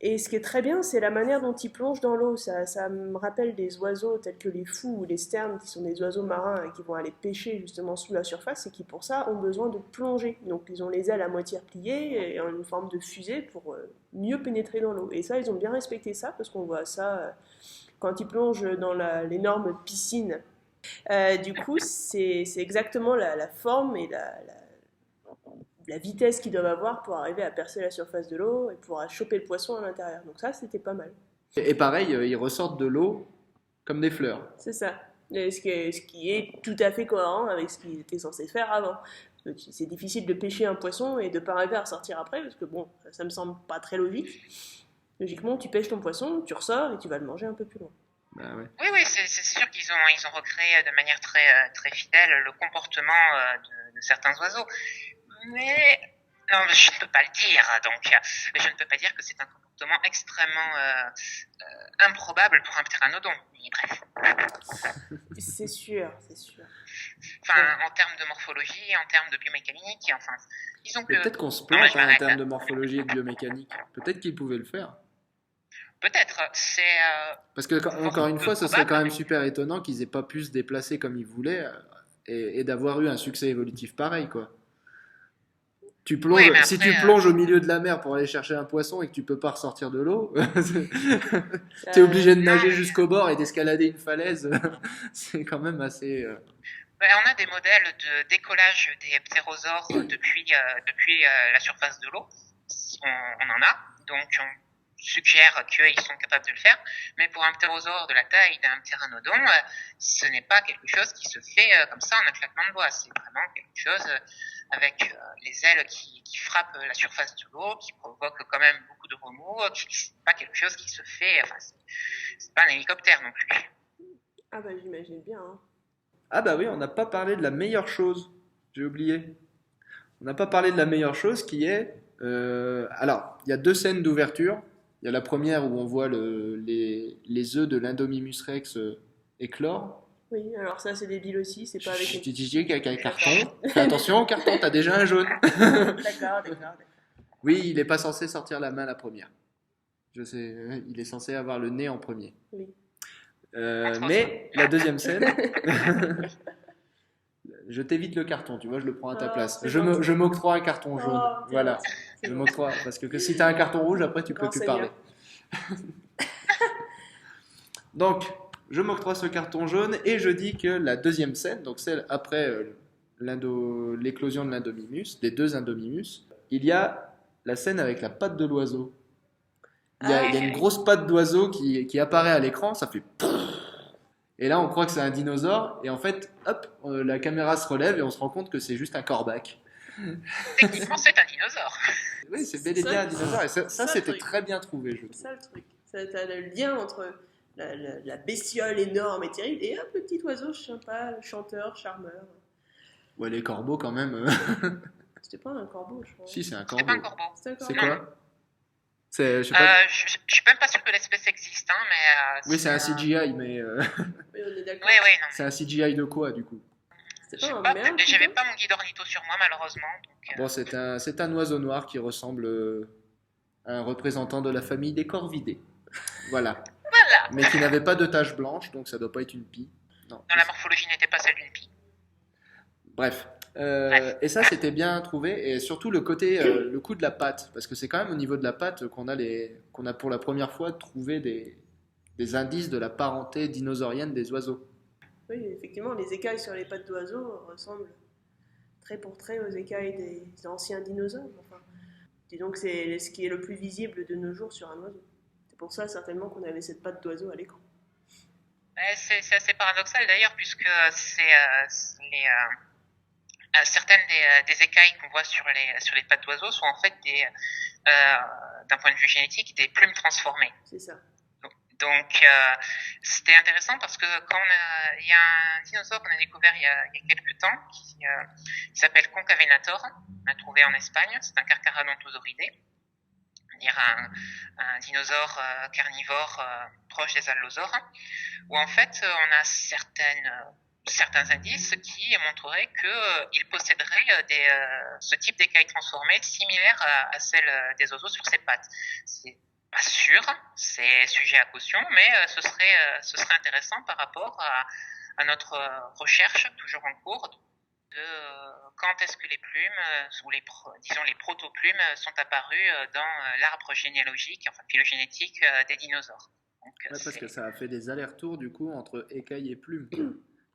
S3: Et ce qui est très bien, c'est la manière dont ils plongent dans l'eau. Ça me rappelle des oiseaux tels que les fous ou les sternes, qui sont des oiseaux marins et qui vont aller pêcher justement sous la surface et qui pour ça ont besoin de plonger. Donc ils ont les ailes à moitié repliées et en une forme de fusée pour mieux pénétrer dans l'eau. Et ça, ils ont bien respecté ça parce qu'on voit ça quand ils plongent dans l'énorme piscine. Du coup, c'est exactement la forme et la vitesse qu'ils doivent avoir pour arriver à percer la surface de l'eau et pour choper le poisson à l'intérieur. Donc ça, c'était pas mal.
S1: Et pareil, ils ressortent de l'eau comme des fleurs.
S3: C'est ça. Et ce qui est tout à fait cohérent avec ce qu'ils étaient censés faire avant. C'est difficile de pêcher un poisson et de pas arriver à ressortir après, parce que bon, ça me semble pas très logique. Logiquement, tu pêches ton poisson, tu ressors et tu vas le manger un peu plus loin.
S1: Bah ouais.
S2: Oui, c'est sûr qu'ils ont recréé de manière très fidèle le comportement de certains oiseaux. Mais non, je ne peux pas le dire, donc je ne peux pas dire que c'est un comportement comportement extrêmement improbable pour un pteranodon. Mais bref.
S3: C'est sûr, c'est sûr.
S2: Enfin, en termes de morphologie, en termes de biomécanique, enfin, disons
S1: Mais
S2: que...
S1: peut-être qu'on se
S2: Non, mais
S1: plante
S2: je
S1: en
S2: m'arrête
S1: termes
S2: là.
S1: de morphologie et de biomécanique. Peut-être qu'ils pouvaient le faire.
S2: Peut-être, c'est
S1: Parce que,
S2: fort
S1: encore une
S2: peu
S1: fois, ce serait quand
S2: probable,
S1: même
S2: mais
S1: super étonnant qu'ils aient pas pu se déplacer comme ils voulaient et d'avoir eu un succès évolutif pareil, quoi. Tu
S2: oui,
S1: plonges,
S2: mais
S1: si
S2: après,
S1: tu plonges au milieu de la mer pour aller chercher un poisson et que tu peux pas ressortir de l'eau, t'es
S3: Euh,
S1: obligé de
S2: non,
S1: nager
S2: mais
S1: jusqu'au bord et d'escalader une falaise. C'est quand même assez.
S2: on a des modèles de décollage des ptérosaures depuis la surface de l'eau. On en a, donc on suggère qu'ils sont capables de le faire. Mais pour un ptérosaure de la taille d'un pteranodon, ce n'est pas quelque chose qui se fait comme ça en un claquement de doigts. C'est vraiment quelque chose avec les ailes qui frappent la surface de l'eau, qui provoque quand même beaucoup de remous. C'est pas quelque chose qui se fait. Enfin, c'est pas un hélicoptère non plus.
S3: Ah bah j'imagine bien. Hein.
S1: Ah bah oui, on n'a pas parlé de la meilleure chose. J'ai oublié. On n'a pas parlé de la meilleure chose qui est. Alors, il y a deux scènes d'ouverture. Il y a la première où on voit les œufs de l'Indominus Rex éclore.
S3: Oui, alors ça c'est débile aussi, c'est pas avec
S1: Je
S3: les...
S1: te dis qu'avec un carton. Fais attention au carton, t'as déjà un jaune.
S3: D'accord.
S1: Oui, il n'est pas censé sortir la main la première. Je sais, il est censé avoir le nez en premier.
S3: Oui.
S1: Mais la deuxième scène, je t'évite le carton, tu vois, je le prends à ta
S3: Oh,
S1: place.
S3: c'est gentil.
S1: Je m'octroie un carton jaune.
S3: Oh, c'est
S1: Voilà,
S3: gentil, c'est
S1: je
S3: gentil.
S1: m'octroie. Parce que si tu as un carton rouge, après tu peux
S3: Grand
S1: plus
S3: Seigneur.
S1: parler. Donc, je m'octroie ce carton jaune et je dis que la deuxième scène, donc celle après l'éclosion de l'Indominus, des deux Indominus, il y a la scène avec la patte de l'oiseau. Il y a une grosse patte d'oiseau qui apparaît à l'écran, ça fait. Et là, on croit que c'est un dinosaure, et en fait, hop, la caméra se relève et on se rend compte que c'est juste un corbac.
S2: Techniquement, c'est un dinosaure.
S1: Oui, c'est bel et bien un dinosaure, et ça
S3: ça,
S1: c'était
S3: truc.
S1: très bien trouvé, je
S3: C'est
S1: trouve.
S3: ça le truc. T'as le lien entre la bestiole énorme et terrible et hop, le petit oiseau sympa, chanteur, charmeur.
S1: Ouais, les corbeaux, quand même.
S3: C'était pas un corbeau, je crois.
S1: Si, c'est un
S2: C'était pas un
S1: corbeau.
S2: corbeau.
S3: C'était un
S1: C'est
S3: corbeau.
S1: quoi? Je sais pas.
S2: Je suis même pas sûr que l'espèce existe, hein, mais
S1: Oui, c'est un CGI, mais
S3: Oui, on est d'accord.
S2: Oui, non.
S1: c'est un CGI de quoi, du coup?
S3: C'était pas un merle.
S2: J'avais
S3: plutôt
S2: pas mon guide ornitho sur moi, malheureusement. Donc,
S1: Bon, c'est un oiseau noir qui ressemble à un représentant de la famille des corvidés. Voilà.
S2: voilà.
S1: Mais qui n'avait pas de tache blanche, donc ça doit pas être une pie. Non.
S2: Dans la morphologie n'était pas celle d'une pie.
S1: Bref.
S2: Bref.
S1: Et ça, c'était bien trouvé. Et surtout le côté, le coup de la patte. Parce que c'est quand même au niveau de la patte qu'on a pour la première fois trouvé des indices de la parenté dinosaurienne des oiseaux.
S3: Oui, effectivement, les écailles sur les pattes d'oiseau ressemblent trait pour trait aux écailles des anciens dinosaures. Enfin, disons que c'est ce qui est le plus visible de nos jours sur un oiseau. C'est pour ça certainement qu'on avait cette patte d'oiseau à l'écran.
S2: C'est assez paradoxal d'ailleurs, puisque certaines des écailles qu'on voit sur les pattes d'oiseaux sont en fait d'un point de vue génétique, des plumes transformées.
S3: C'est ça.
S2: Donc, c'était intéressant parce que il y a un dinosaure qu'on a découvert il y a quelques temps qui s'appelle Concavenator. On l'a trouvé en Espagne. C'est un carcharodontosauridae, c'est-à-dire un dinosaure carnivore proche des allosaures, où en fait on a certains indices qui montreraient qu'il posséderait ce type d'écailles transformées similaires à celles des oiseaux sur ses pattes. C'est pas sûr, c'est sujet à caution, mais ce serait intéressant par rapport à notre recherche toujours en cours de quand est-ce que les plumes ou disons les protoplumes sont apparues dans l'arbre généalogique, enfin phylogénétique des dinosaures. Donc,
S1: Ouais, parce que ça a fait des allers-retours du coup entre écailles et plumes.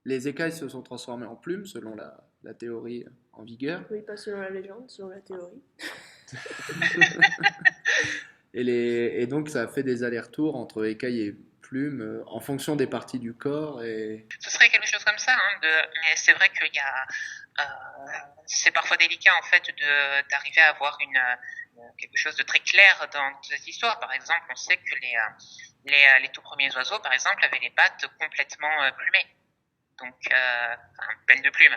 S1: Les écailles se sont transformées en plumes selon la théorie en vigueur.
S3: Oui, pas selon la légende, selon la théorie.
S1: Et donc ça a fait des allers-retours entre écailles et plumes en fonction des parties du corps.
S2: Ce serait quelque chose comme ça, hein, mais c'est vrai qu'il y a, c'est parfois délicat en fait d'arriver à avoir quelque chose de très clair dans cette histoire. Par exemple, on sait que les tout premiers oiseaux, par exemple, avaient les pattes complètement plumées, donc pleines de plumes.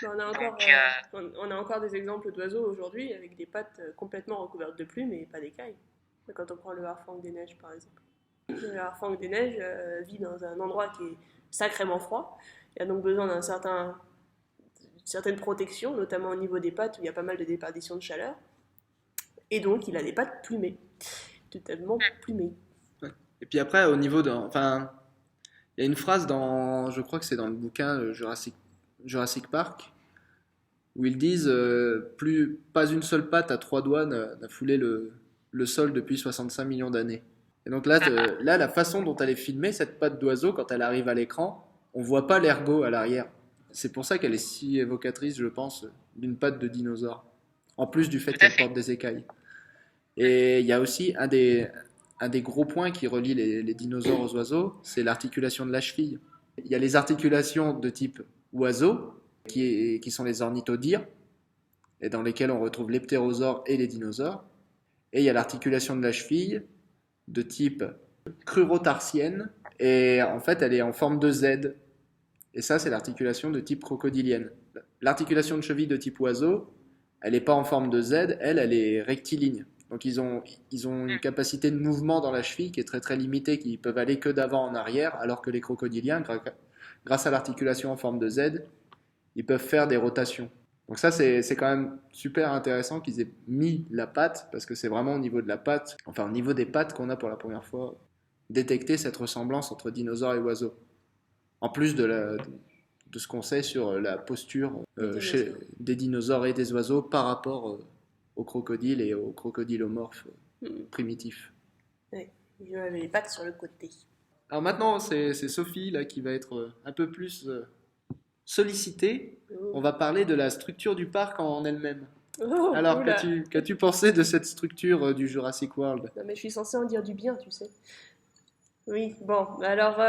S3: On a encore des exemples d'oiseaux aujourd'hui avec des pattes complètement recouvertes de plumes et pas d'écailles. Quand on prend le harfang des neiges, par exemple. Le harfang des neiges vit dans un endroit qui est sacrément froid. Il a donc besoin d'une certaine protection, notamment au niveau des pattes, où il y a pas mal de déperdition de chaleur. Et donc, il a des pattes plumées, totalement plumées.
S1: Ouais. Et puis après, au niveau de... Enfin, il y a une phrase dans... Je crois que c'est dans le bouquin Jurassic Park, où ils disent pas une seule patte à 3 doigts n'a foulé le sol depuis 65 millions d'années. Et donc là, la façon dont elle est filmée, cette patte d'oiseau, quand elle arrive à l'écran, on voit pas l'ergot à l'arrière. C'est pour ça qu'elle est si évocatrice, je pense, d'une patte de dinosaure. En plus du fait qu'elle porte des écailles. Et il y a aussi un des gros points qui relie les dinosaures aux oiseaux, c'est l'articulation de la cheville. Il y a les articulations de type oiseau, qui sont les ornithodies, et dans lesquels on retrouve les ptérosaures et les dinosaures. Et il y a l'articulation de la cheville de type crurotarsienne, et en fait elle est en forme de Z. Et ça, c'est l'articulation de type crocodilienne. L'articulation de cheville de type oiseau, elle n'est pas en forme de Z, elle est rectiligne. Donc ils ont une capacité de mouvement dans la cheville qui est très très limitée, qui peuvent aller que d'avant en arrière, alors que les crocodiliens, grâce à l'articulation en forme de Z, ils peuvent faire des rotations. Donc ça, c'est quand même super intéressant qu'ils aient mis la patte, parce que c'est vraiment au niveau de la patte, enfin au niveau des pattes qu'on a pour la première fois détecté cette ressemblance entre dinosaures et oiseaux. En plus de ce qu'on sait sur la posture des dinosaures et des oiseaux par rapport aux crocodiles et aux crocodilomorphes primitifs.
S3: Oui, ils avaient les pattes sur le côté.
S1: Alors maintenant, c'est Sophie là, qui va être un peu plus sollicitée. On va parler de la structure du parc en elle-même.
S3: Oh,
S1: alors, qu'as-tu pensé de cette structure du Jurassic World?
S3: Non, mais je suis censée en dire du bien, tu sais. Oui, bon, alors,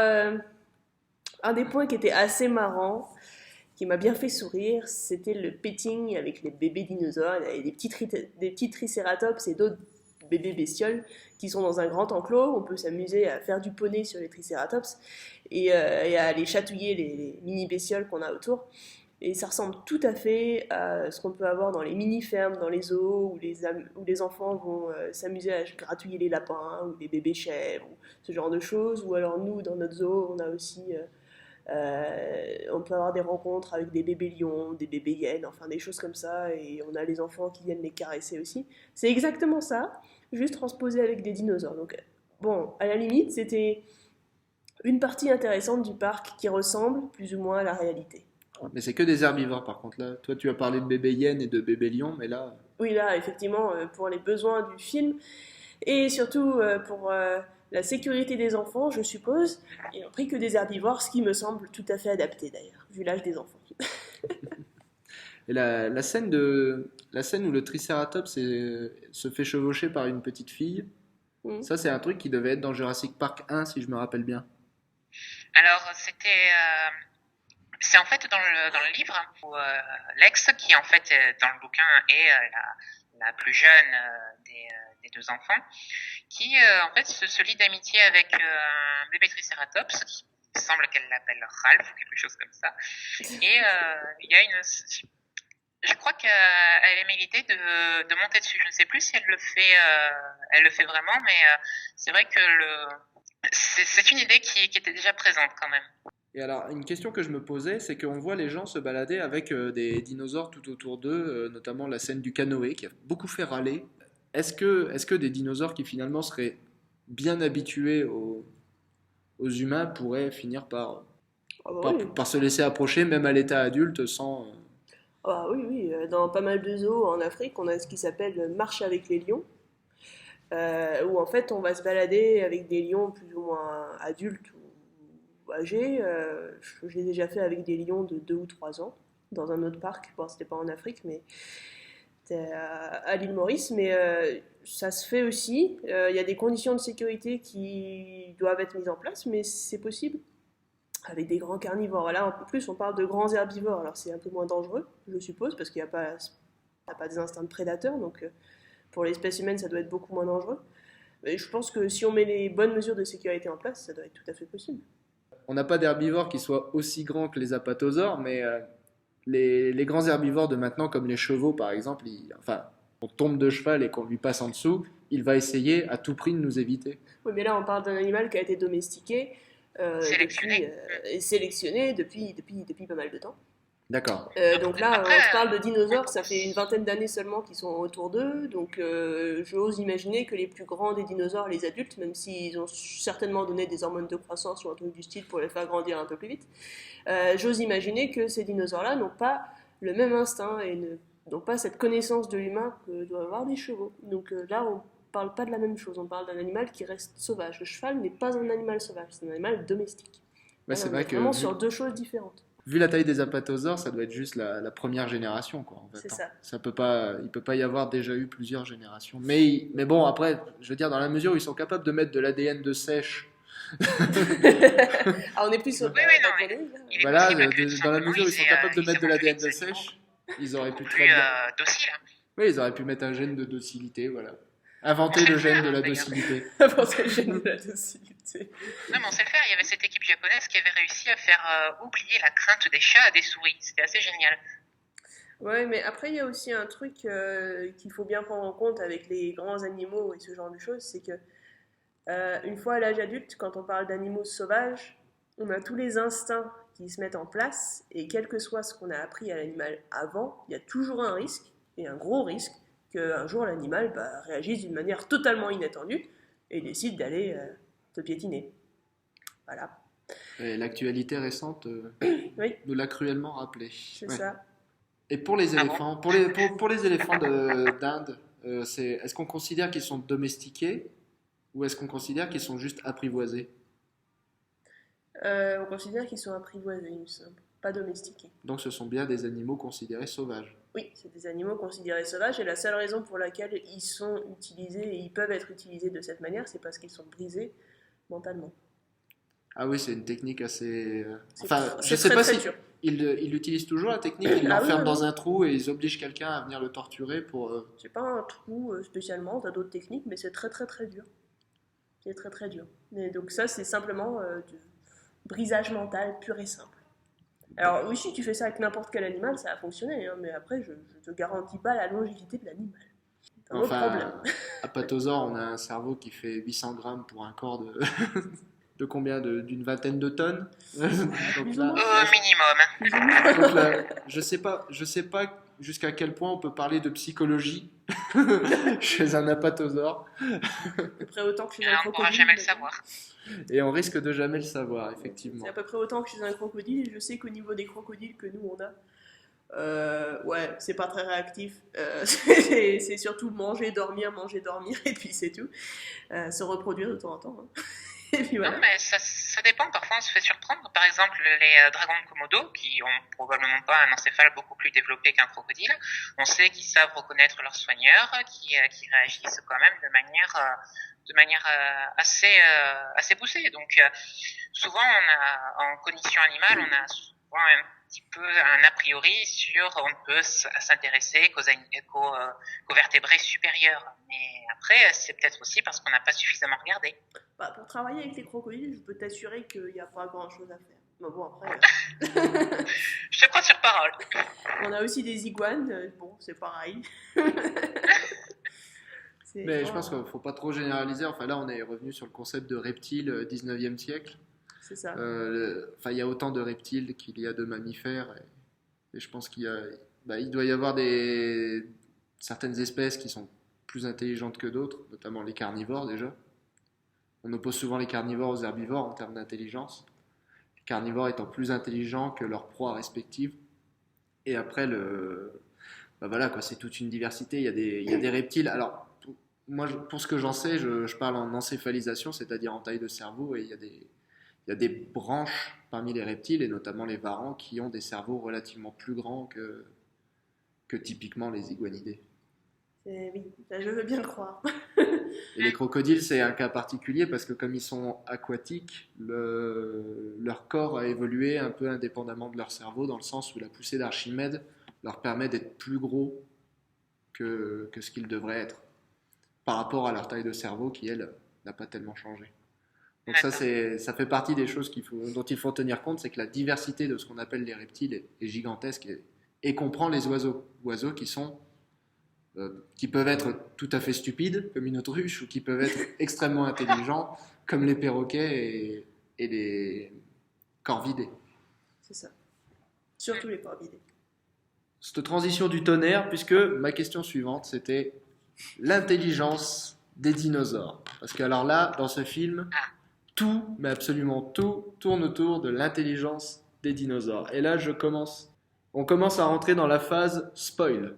S3: un des points qui était assez marrant, qui m'a bien fait sourire, c'était le petting avec les bébés dinosaures. Il y avait des petits tricératops et d'autres bébés bestioles qui sont dans un grand enclos. On peut s'amuser à faire du poney sur les tricératops et à aller chatouiller les mini bestioles qu'on a autour. Et ça ressemble tout à fait à ce qu'on peut avoir dans les mini-fermes, dans les zoos, où les enfants vont s'amuser à gratouiller les lapins, ou les bébés chèvres, ou ce genre de choses. Ou alors nous, dans notre zoo, on a aussi... on peut avoir des rencontres avec des bébés lions, des bébés hyènes, enfin des choses comme ça, et on a les enfants qui viennent les caresser aussi. C'est exactement ça, juste transposé avec des dinosaures. Donc, bon, à la limite, c'était une partie intéressante du parc qui ressemble plus ou moins à la réalité.
S1: Mais c'est que des herbivores par contre là. Toi, tu as parlé de bébé hyène et de bébé lion, mais là.
S3: Oui, là, effectivement, pour les besoins du film, et surtout pour la sécurité des enfants, je suppose, ils n'ont pris que des herbivores, ce qui me semble tout à fait adapté d'ailleurs, vu l'âge des enfants.
S1: Et la scène où le Triceratops se fait chevaucher par une petite fille, ça c'est un truc qui devait être dans Jurassic Park 1 si je me rappelle bien.
S2: Alors, c'est en fait dans le livre où Lex, qui en fait dans le bouquin est la plus jeune des deux enfants, qui en fait se lie d'amitié avec un bébé Triceratops, qui semble qu'elle l'appelle Ralph ou quelque chose comme ça. Et il y a je crois qu'elle aimait l'idée de monter dessus. Je ne sais plus si elle le fait vraiment, mais c'est vrai que c'est une idée qui était déjà présente quand même.
S1: Et alors, une question que je me posais, c'est qu'on voit les gens se balader avec des dinosaures tout autour d'eux, notamment la scène du canoë qui a beaucoup fait râler. Est-ce que des dinosaures qui finalement seraient bien habitués aux humains pourraient finir par se laisser approcher, même à l'état adulte, sans...
S3: Ah oui, oui, dans pas mal de zoos en Afrique, on a ce qui s'appelle marche avec les lions, où en fait on va se balader avec des lions plus ou moins adultes ou âgés. Je l'ai déjà fait avec des lions de 2 ou 3 ans dans un autre parc. Bon, c'était pas en Afrique, mais c'était à l'île Maurice. Mais ça se fait aussi. Il y a des conditions de sécurité qui doivent être mises en place, mais c'est possible. Avec des grands carnivores. Là, en plus, on parle de grands herbivores. Alors, c'est un peu moins dangereux, je suppose, parce qu'il n'y a pas des instincts de prédateurs. Donc, pour l'espèce humaine, ça doit être beaucoup moins dangereux. Mais je pense que si on met les bonnes mesures de sécurité en place, ça doit être tout à fait possible.
S1: On n'a pas d'herbivores qui soient aussi grands que les apatosaures, mais les grands herbivores de maintenant, comme les chevaux par exemple, on tombe de cheval et qu'on lui passe en dessous, il va essayer à tout prix de nous éviter.
S3: Oui, mais là, on parle d'un animal qui a été domestiqué,
S2: Sélectionné.
S3: et sélectionné depuis pas mal de temps.
S1: D'accord.
S3: Donc là,
S2: Après,
S3: on se parle de dinosaures, ça fait une vingtaine d'années seulement qu'ils sont autour d'eux, donc j'ose imaginer que les plus grands des dinosaures, les adultes, même s'ils ont certainement donné des hormones de croissance ou un truc du style pour les faire grandir un peu plus vite, j'ose imaginer que ces dinosaures-là n'ont pas le même instinct et n'ont pas cette connaissance de l'humain que doivent avoir des chevaux. Donc là, on parle pas de la même chose, on parle d'un animal qui reste sauvage. Le cheval n'est pas un animal sauvage, c'est un animal domestique.
S1: Ouais,
S3: Là,
S1: c'est
S3: on
S1: vrai
S3: est
S1: que
S3: vraiment sur deux choses différentes.
S1: vu la taille des apatosaures, ça doit être juste la première génération, quoi, en fait,
S3: C'est
S1: hein.
S3: ça.
S1: Ça peut pas, il peut pas y avoir déjà eu plusieurs générations. Mais bon, après, je veux dire, dans la mesure où ils sont capables de mettre de l'ADN de sèche,
S3: Ah, on est plus sur
S2: Oui, oui, non,
S3: grenouille, là.
S2: il est
S1: voilà,
S2: possible que tout
S1: dans la
S2: simplement,
S1: mesure où ils sont capables de mettre de l'ADN de sèche, ils auraient pu très
S2: plus
S1: bien.
S2: docile.
S1: Oui, ils auraient pu mettre un gène de docilité, voilà. Inventer
S2: On sait
S1: le
S2: le
S1: gène
S2: faire,
S1: de la
S2: d'ailleurs.
S1: docilité.
S3: Avant c'est le gène de la docilité.
S2: Non, mais on sait le faire. Il y avait cette équipe japonaise qui avait réussi à faire oublier la crainte des chats à des souris. C'était assez génial.
S3: Ouais, mais après, il y a aussi un truc qu'il faut bien prendre en compte avec les grands animaux et ce genre de choses, c'est que une fois à l'âge adulte, quand on parle d'animaux sauvages, on a tous les instincts qui se mettent en place, et quel que soit ce qu'on a appris à l'animal avant, il y a toujours un risque, et un gros risque, qu'un jour l'animal réagisse d'une manière totalement inattendue et décide d'aller te piétiner. Voilà,
S1: Et l'actualité récente
S3: Oui.
S1: nous l'a cruellement rappelé.
S3: c'est
S1: Ouais.
S3: ça.
S1: Et pour les
S2: Ah bon
S1: éléphants, pour les éléphants d'Inde, est-ce qu'on considère qu'ils sont domestiqués ou est-ce qu'on considère qu'ils sont juste apprivoisés?
S3: On considère qu'ils sont apprivoisés, il me semble, pas domestiqués.
S1: Donc ce sont bien des animaux considérés sauvages.
S3: Oui, c'est des animaux considérés sauvages, et la seule raison pour laquelle ils sont utilisés et ils peuvent être utilisés de cette manière, c'est parce qu'ils sont brisés mentalement.
S1: Ah oui, c'est une technique assez.
S3: C'est
S1: Enfin,
S3: tr-
S1: je
S3: c'est
S1: sais
S3: très,
S1: pas
S3: très
S1: si
S3: dur.
S1: ils utilisent toujours la technique, ils
S3: Ah oui,
S1: l'enferment
S3: oui,
S1: dans
S3: oui.
S1: un trou et ils obligent quelqu'un à venir le torturer pour.
S3: C'est pas un trou spécialement, t'as d'autres techniques, mais c'est très très très dur. C'est très très dur. Et donc ça, c'est simplement du brisage mental pur et simple. Alors oui, si tu fais ça avec n'importe quel animal, ça va fonctionner, hein, mais après, je te garantis pas la longévité de l'animal. C'est un autre problème.
S1: Enfin, à Patosaure, on a un cerveau qui fait 800 grammes pour un corps de. De combien d'une vingtaine de tonnes. Donc
S3: Plus ou
S1: là,
S3: moins.
S2: Au minimum.
S1: donc là, je sais pas jusqu'à quel point on peut parler de psychologie chez un apatosaure,
S3: À peu près autant que chez un
S2: On ne pourra
S3: crocodile.
S2: jamais le
S3: d'ailleurs.
S2: savoir.
S1: et on risque de jamais le savoir, effectivement.
S3: C'est à peu près autant que chez un crocodile, et je sais qu'au niveau des crocodiles que nous on a, ouais, c'est pas très réactif. C'est surtout manger, dormir, et puis c'est tout. Se reproduire de temps en temps, hein. Et puis voilà.
S2: Non, mais ça dépend. Parfois, on se fait surprendre. Par exemple, les dragons de Komodo, qui ont probablement pas un encéphale beaucoup plus développé qu'un crocodile, on sait qu'ils savent reconnaître leurs soigneurs, qui réagissent quand même de manière assez poussée. Donc, souvent, en cognition animale, on a souvent un petit peu un a priori sur on ne peut s'intéresser qu'aux vertébrés supérieurs. Mais après, c'est peut-être aussi parce qu'on n'a pas suffisamment regardé.
S3: Bah, pour travailler avec les crocodiles, je peux t'assurer qu'il n'y a pas grand chose à faire. Mais bon, après,
S2: Je te crois sur parole.
S3: on a aussi des iguanes, bon, c'est pareil.
S1: Mais je pense qu'il ne faut pas trop généraliser. Enfin là, on est revenu sur le concept de reptile 19e siècle.
S3: C'est ça.
S1: Enfin, il y a autant de reptiles qu'il y a de mammifères. Et je pense il doit y avoir certaines espèces qui sont plus intelligentes que d'autres, notamment les carnivores déjà. On oppose souvent les carnivores aux herbivores en termes d'intelligence. Les carnivores étant plus intelligents que leurs proies respectives. Et après, voilà, quoi, c'est toute une diversité. Il y a des reptiles. Alors, moi, pour ce que j'en sais, je parle en encéphalisation, c'est-à-dire en taille de cerveau, et il y a des branches parmi les reptiles, et notamment les varans, qui ont des cerveaux relativement plus grands que typiquement les iguanidés.
S3: Oui, ça, je veux bien le croire.
S1: Et les crocodiles, c'est un cas particulier parce que comme ils sont aquatiques, leur corps a évolué un peu indépendamment de leur cerveau, dans le sens où la poussée d'Archimède leur permet d'être plus gros que ce qu'ils devraient être, par rapport à leur taille de cerveau qui, elle, n'a pas tellement changé. Donc ça fait partie des choses dont il faut tenir compte, c'est que la diversité de ce qu'on appelle les reptiles est gigantesque et comprend les oiseaux qui sont qui peuvent être tout à fait stupides, comme une autruche, ou qui peuvent être extrêmement intelligents, comme les perroquets et les corvidés.
S3: C'est ça. Surtout les corvidés.
S1: Cette transition du tonnerre, puisque ma question suivante, c'était l'intelligence des dinosaures. Parce que alors là, dans ce film, tout, mais absolument tout, tourne autour de l'intelligence des dinosaures. Et là, on commence à rentrer dans la phase spoil.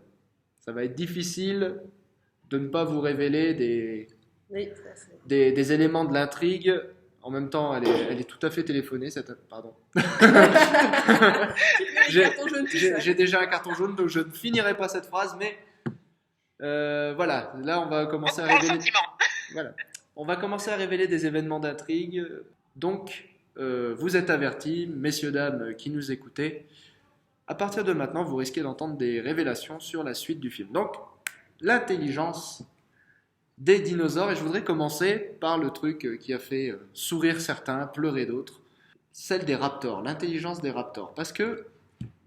S1: Ça va être difficile de ne pas vous révéler
S3: Oui, ça c'est.
S1: des éléments de l'intrigue. En même temps, elle est tout à fait téléphonée, pardon. J'ai déjà un carton jaune, donc je ne finirai pas cette phrase, mais voilà, là on va commencer à révéler. Voilà. On va commencer à révéler des événements d'intrigue. Donc, vous êtes avertis, messieurs, dames qui nous écoutez. À partir de maintenant, vous risquez d'entendre des révélations sur la suite du film. Donc, l'intelligence des dinosaures. Et je voudrais commencer par le truc qui a fait sourire certains, pleurer d'autres. Celle des raptors, l'intelligence des raptors. Parce que,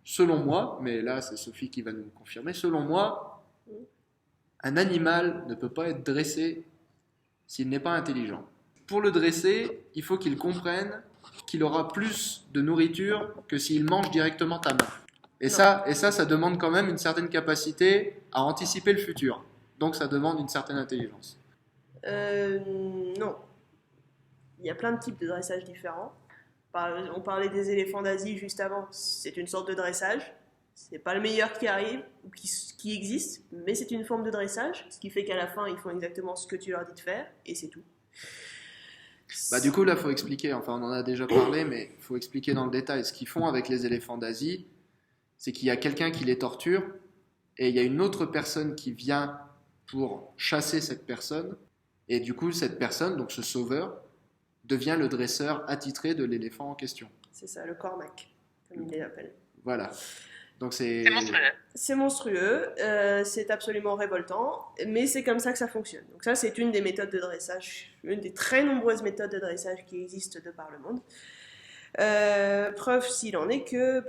S1: selon moi, mais là c'est Sophie qui va nous confirmer, selon moi, un animal ne peut pas être dressé s'il n'est pas intelligent. Pour le dresser, il faut qu'il comprenne qu'il aura plus de nourriture que s'il mange directement ta main. Et ça demande quand même une certaine capacité à anticiper le futur. Donc ça demande une certaine intelligence.
S3: Non. Il y a plein de types de dressage différents. On parlait des éléphants d'Asie juste avant. C'est une sorte de dressage. C'est pas le meilleur qui arrive ou qui existe, mais c'est une forme de dressage, ce qui fait qu'à la fin, ils font exactement ce que tu leur dis de faire, et c'est tout.
S1: Bah, du coup, là, il faut expliquer. Enfin, on en a déjà parlé, mais il faut expliquer dans le détail. Ce qu'ils font avec les éléphants d'Asie, c'est qu'il y a quelqu'un qui les torture, et il y a une autre personne qui vient pour chasser cette personne, et du coup, cette personne, donc ce sauveur, devient le dresseur attitré de l'éléphant en question.
S3: C'est ça, le cormac, comme il l'appelle.
S1: Voilà. Donc c'est
S2: monstrueux.
S3: C'est monstrueux, c'est absolument révoltant, mais c'est comme ça que ça fonctionne. Donc ça, c'est une des méthodes de dressage, une des très nombreuses méthodes de dressage qui existent de par le monde. Preuve s'il en est que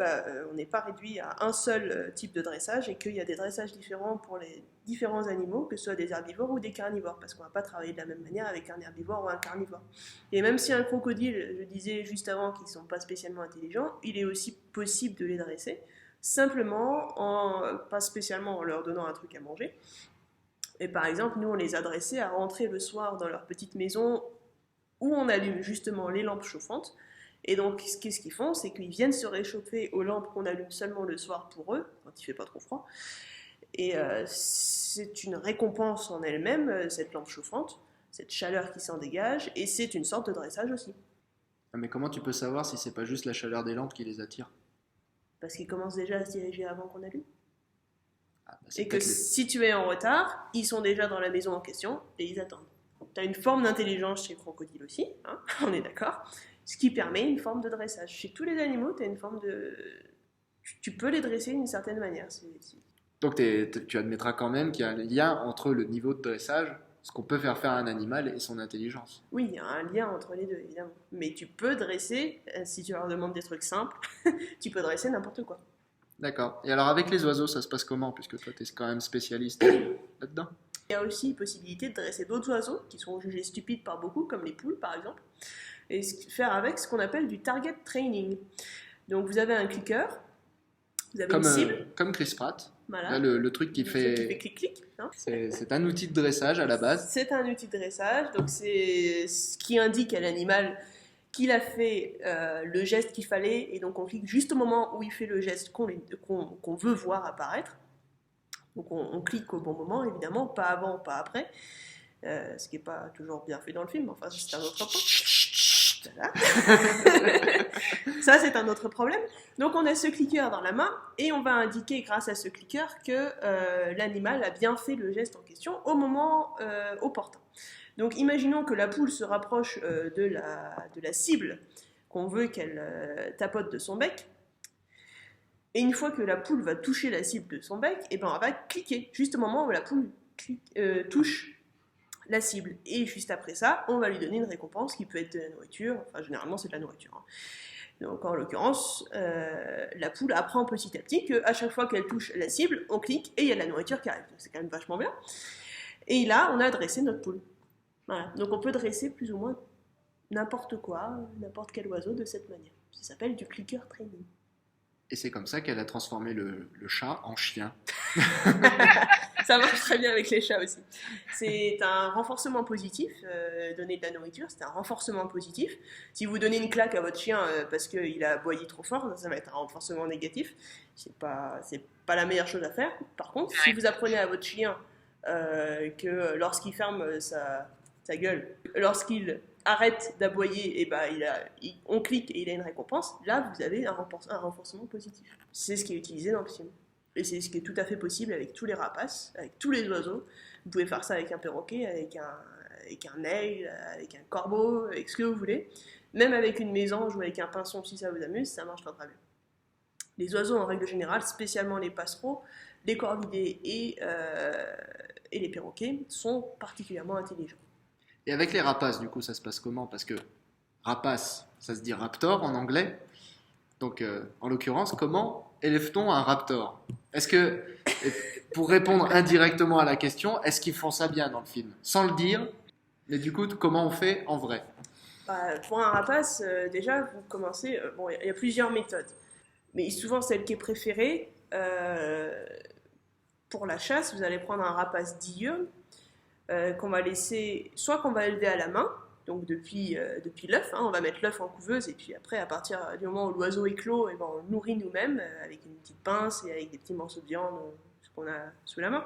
S3: on n'est pas réduit à un seul type de dressage et qu'il y a des dressages différents pour les différents animaux, que ce soit des herbivores ou des carnivores, parce qu'on ne va pas travailler de la même manière avec un herbivore ou un carnivore. Et même si un crocodile, je disais juste avant qu'ils ne sont pas spécialement intelligents, il est aussi possible de les dresser, simplement pas spécialement en leur donnant un truc à manger. Et par exemple, nous on les a dressés à rentrer le soir dans leur petite maison où on allume justement les lampes chauffantes. Et donc, qu'est-ce qu'ils font? C'est qu'ils viennent se réchauffer aux lampes qu'on allume seulement le soir pour eux, quand il ne fait pas trop froid. Et c'est une récompense en elle-même, cette lampe chauffante, cette chaleur qui s'en dégage, et c'est une sorte de dressage aussi.
S1: Ah, mais comment tu peux savoir si c'est pas juste la chaleur des lampes qui les attire?
S3: Parce qu'ils commencent déjà à se diriger avant qu'on allume.
S1: Ah, bah,
S3: Et que si tu es en retard, ils sont déjà dans la maison en question, et ils attendent. Tu as une forme d'intelligence chez le crocodile aussi, hein, on est d'accord. Ce qui permet une forme de dressage. Chez tous les animaux, tu as une forme de... Tu peux les dresser d'une certaine manière.
S1: Donc tu admettras quand même qu'il y a un lien entre le niveau de dressage, ce qu'on peut faire à un animal, et son intelligence.
S3: Oui, il y a un lien entre les deux, évidemment. Mais tu peux dresser, si tu leur demandes des trucs simples, tu peux dresser n'importe quoi.
S1: D'accord. Et alors avec les oiseaux, ça se passe comment? Puisque toi, tu es quand même spécialiste là-dedans.
S3: Il y a aussi possibilité de dresser d'autres oiseaux qui sont jugés stupides par beaucoup, comme les poules par exemple, et faire avec ce qu'on appelle du target training. Donc vous avez un clicker, vous avez une cible.
S1: Comme Chris Pratt.
S3: Voilà.
S1: Là, le truc qui fait
S3: clic-clic. Hein.
S1: C'est un outil de dressage à la base.
S3: C'est un outil de dressage, donc c'est ce qui indique à l'animal qu'il a fait le geste qu'il fallait, et donc on clique juste au moment où il fait le geste qu'on veut voir apparaître. Donc on clique au bon moment, évidemment, pas avant, pas après, ce qui n'est pas toujours bien fait dans le film, enfin c'est un autre point. Voilà. Ça, c'est un autre problème. Donc, on a ce clicker dans la main et on va indiquer grâce à ce clicker que l'animal a bien fait le geste en question au moment opportun. Donc, imaginons que la poule se rapproche de la cible qu'on veut qu'elle tapote de son bec. Et une fois que la poule va toucher la cible de son bec, et ben, on va cliquer juste au moment où la poule touche la cible. Et juste après ça, on va lui donner une récompense qui peut être de la nourriture, enfin généralement c'est de la nourriture. Hein. Donc en l'occurrence, la poule apprend petit à petit qu'à chaque fois qu'elle touche la cible, on clique et il y a de la nourriture qui arrive. Donc c'est quand même vachement bien. Et là, on a dressé notre poule. Voilà. Donc on peut dresser plus ou moins n'importe quoi, n'importe quel oiseau de cette manière. Ça s'appelle du clicker training.
S1: Et c'est comme ça qu'elle a transformé le chat en chien.
S3: Ça marche très bien avec les chats aussi. C'est un renforcement positif, donner de la nourriture, c'est un renforcement positif. Si vous donnez une claque à votre chien parce qu'il a aboyé trop fort, ça va être un renforcement négatif. C'est pas la meilleure chose à faire. Par contre, si vous apprenez à votre chien que lorsqu'il ferme sa gueule, lorsqu'il arrête d'aboyer, et on clique et il a une récompense, là vous avez un renforcement positif. C'est ce qui est utilisé dans le film. Et c'est ce qui est tout à fait possible avec tous les rapaces, avec tous les oiseaux. Vous pouvez faire ça avec un perroquet, avec un aigle, avec un corbeau, avec ce que vous voulez. Même avec une mésange ou avec un pinson, si ça vous amuse, ça marche très très bien. Les oiseaux, en règle générale, spécialement les passereaux, les corvidés et les perroquets, sont particulièrement intelligents.
S1: Et avec les rapaces, du coup, ça se passe comment? Parce que rapace, ça se dit raptor en anglais. Donc, en l'occurrence, comment élève-t-on un raptor? Est-ce que, pour répondre indirectement à la question, est-ce qu'ils font ça bien dans le film? Sans le dire, mais du coup, comment on fait en vrai?
S3: Pour un rapace, déjà, vous commencez... bon, il y a plusieurs méthodes. Mais souvent, celle qui est préférée, pour la chasse, vous allez prendre un rapace diurne, qu'on va laisser, soit qu'on va élever à la main, donc depuis l'œuf, on va mettre l'œuf en couveuse, et puis après, à partir du moment où l'oiseau éclot, et on le nourrit nous-mêmes, avec une petite pince et avec des petits morceaux de viande, ce qu'on a sous la main.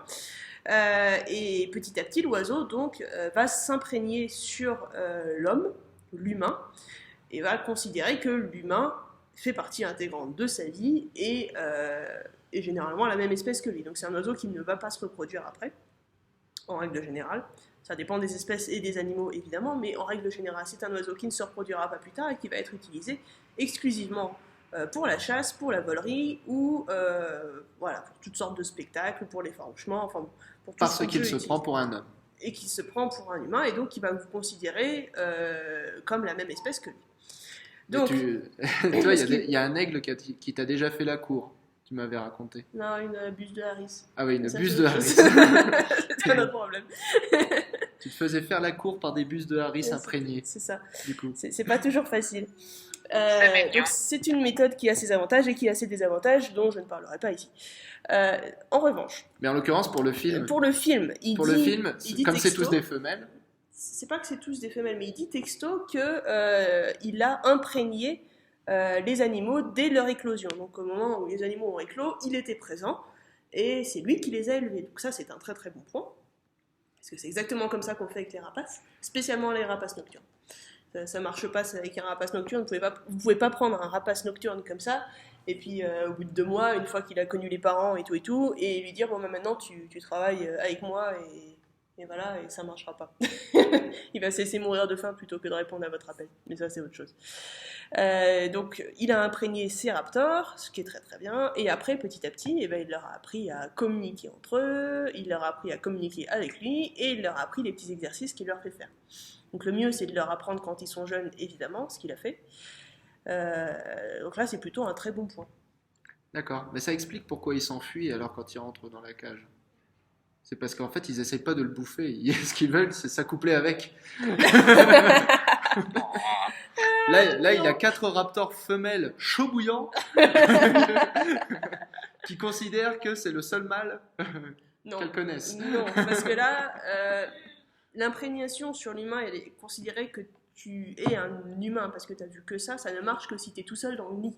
S3: Et petit à petit, l'oiseau donc va s'imprégner sur l'humain, et va considérer que l'humain fait partie intégrante de sa vie, et est généralement la même espèce que lui. Donc c'est un oiseau qui ne va pas se reproduire après, en règle générale. Ça dépend des espèces et des animaux, évidemment, mais en règle générale, c'est un oiseau qui ne se reproduira pas plus tard et qui va être utilisé exclusivement pour la chasse, pour la volerie, ou pour toutes sortes de spectacles, pour l'effarouchement, enfin, pour tout
S1: Parce qu'il se prend pour un homme.
S3: Et qui se prend pour un humain, et donc qui va vous considérer comme la même espèce que lui. Donc,
S1: toi, il y a un aigle qui t'a déjà fait la cour. Tu m'avais raconté.
S3: Non, une buse de Harris.
S1: Ah oui, une buse de Harris.
S3: C'est pas notre problème.
S1: Tu te faisais faire la cour par des buses de Harris imprégnées.
S3: C'est ça.
S1: Du coup.
S3: C'est pas toujours facile. Donc c'est une méthode qui a ses avantages et qui a ses désavantages, dont je ne parlerai pas ici. En revanche.
S1: Mais en l'occurrence, pour le film. Comme c'est tous des femelles.
S3: C'est pas que c'est tous des femelles, mais il dit texto qu'il a imprégné les animaux dès leur éclosion. Donc au moment où les animaux ont éclos, il était présent et c'est lui qui les a élevés. Donc ça, c'est un très très bon point. Parce que c'est exactement comme ça qu'on fait avec les rapaces, spécialement les rapaces nocturnes. Ça marche pas avec un rapace nocturne, vous pouvez pas prendre un rapace nocturne comme ça, et puis au bout de 2 mois, une fois qu'il a connu les parents et tout, et lui dire bon maintenant tu travailles avec moi et voilà, et ça marchera pas. Il va se laisser mourir de faim plutôt que de répondre à votre appel, mais ça c'est autre chose. Donc il a imprégné ses raptors, ce qui est très très bien, et après petit à petit, il leur a appris à communiquer entre eux, il leur a appris à communiquer avec lui, et il leur a appris les petits exercices qu'il leur fait faire. Donc le mieux c'est de leur apprendre quand ils sont jeunes, évidemment, ce qu'il a fait. Donc là c'est plutôt un très bon point.
S1: D'accord, mais ça explique pourquoi ils s'enfuient alors quand ils rentrent dans la cage. C'est parce qu'en fait, ils essayent pas de le bouffer. Ce qu'ils veulent, c'est s'accoupler avec. Là, il y a 4 raptors femelles chaud bouillants qui considèrent que c'est le seul mâle qu'elles connaissent.
S3: Non, parce que là, l'imprégnation sur l'humain, elle est considérée que tu es un humain parce que tu as vu que ça ne marche que si tu es tout seul dans le nid.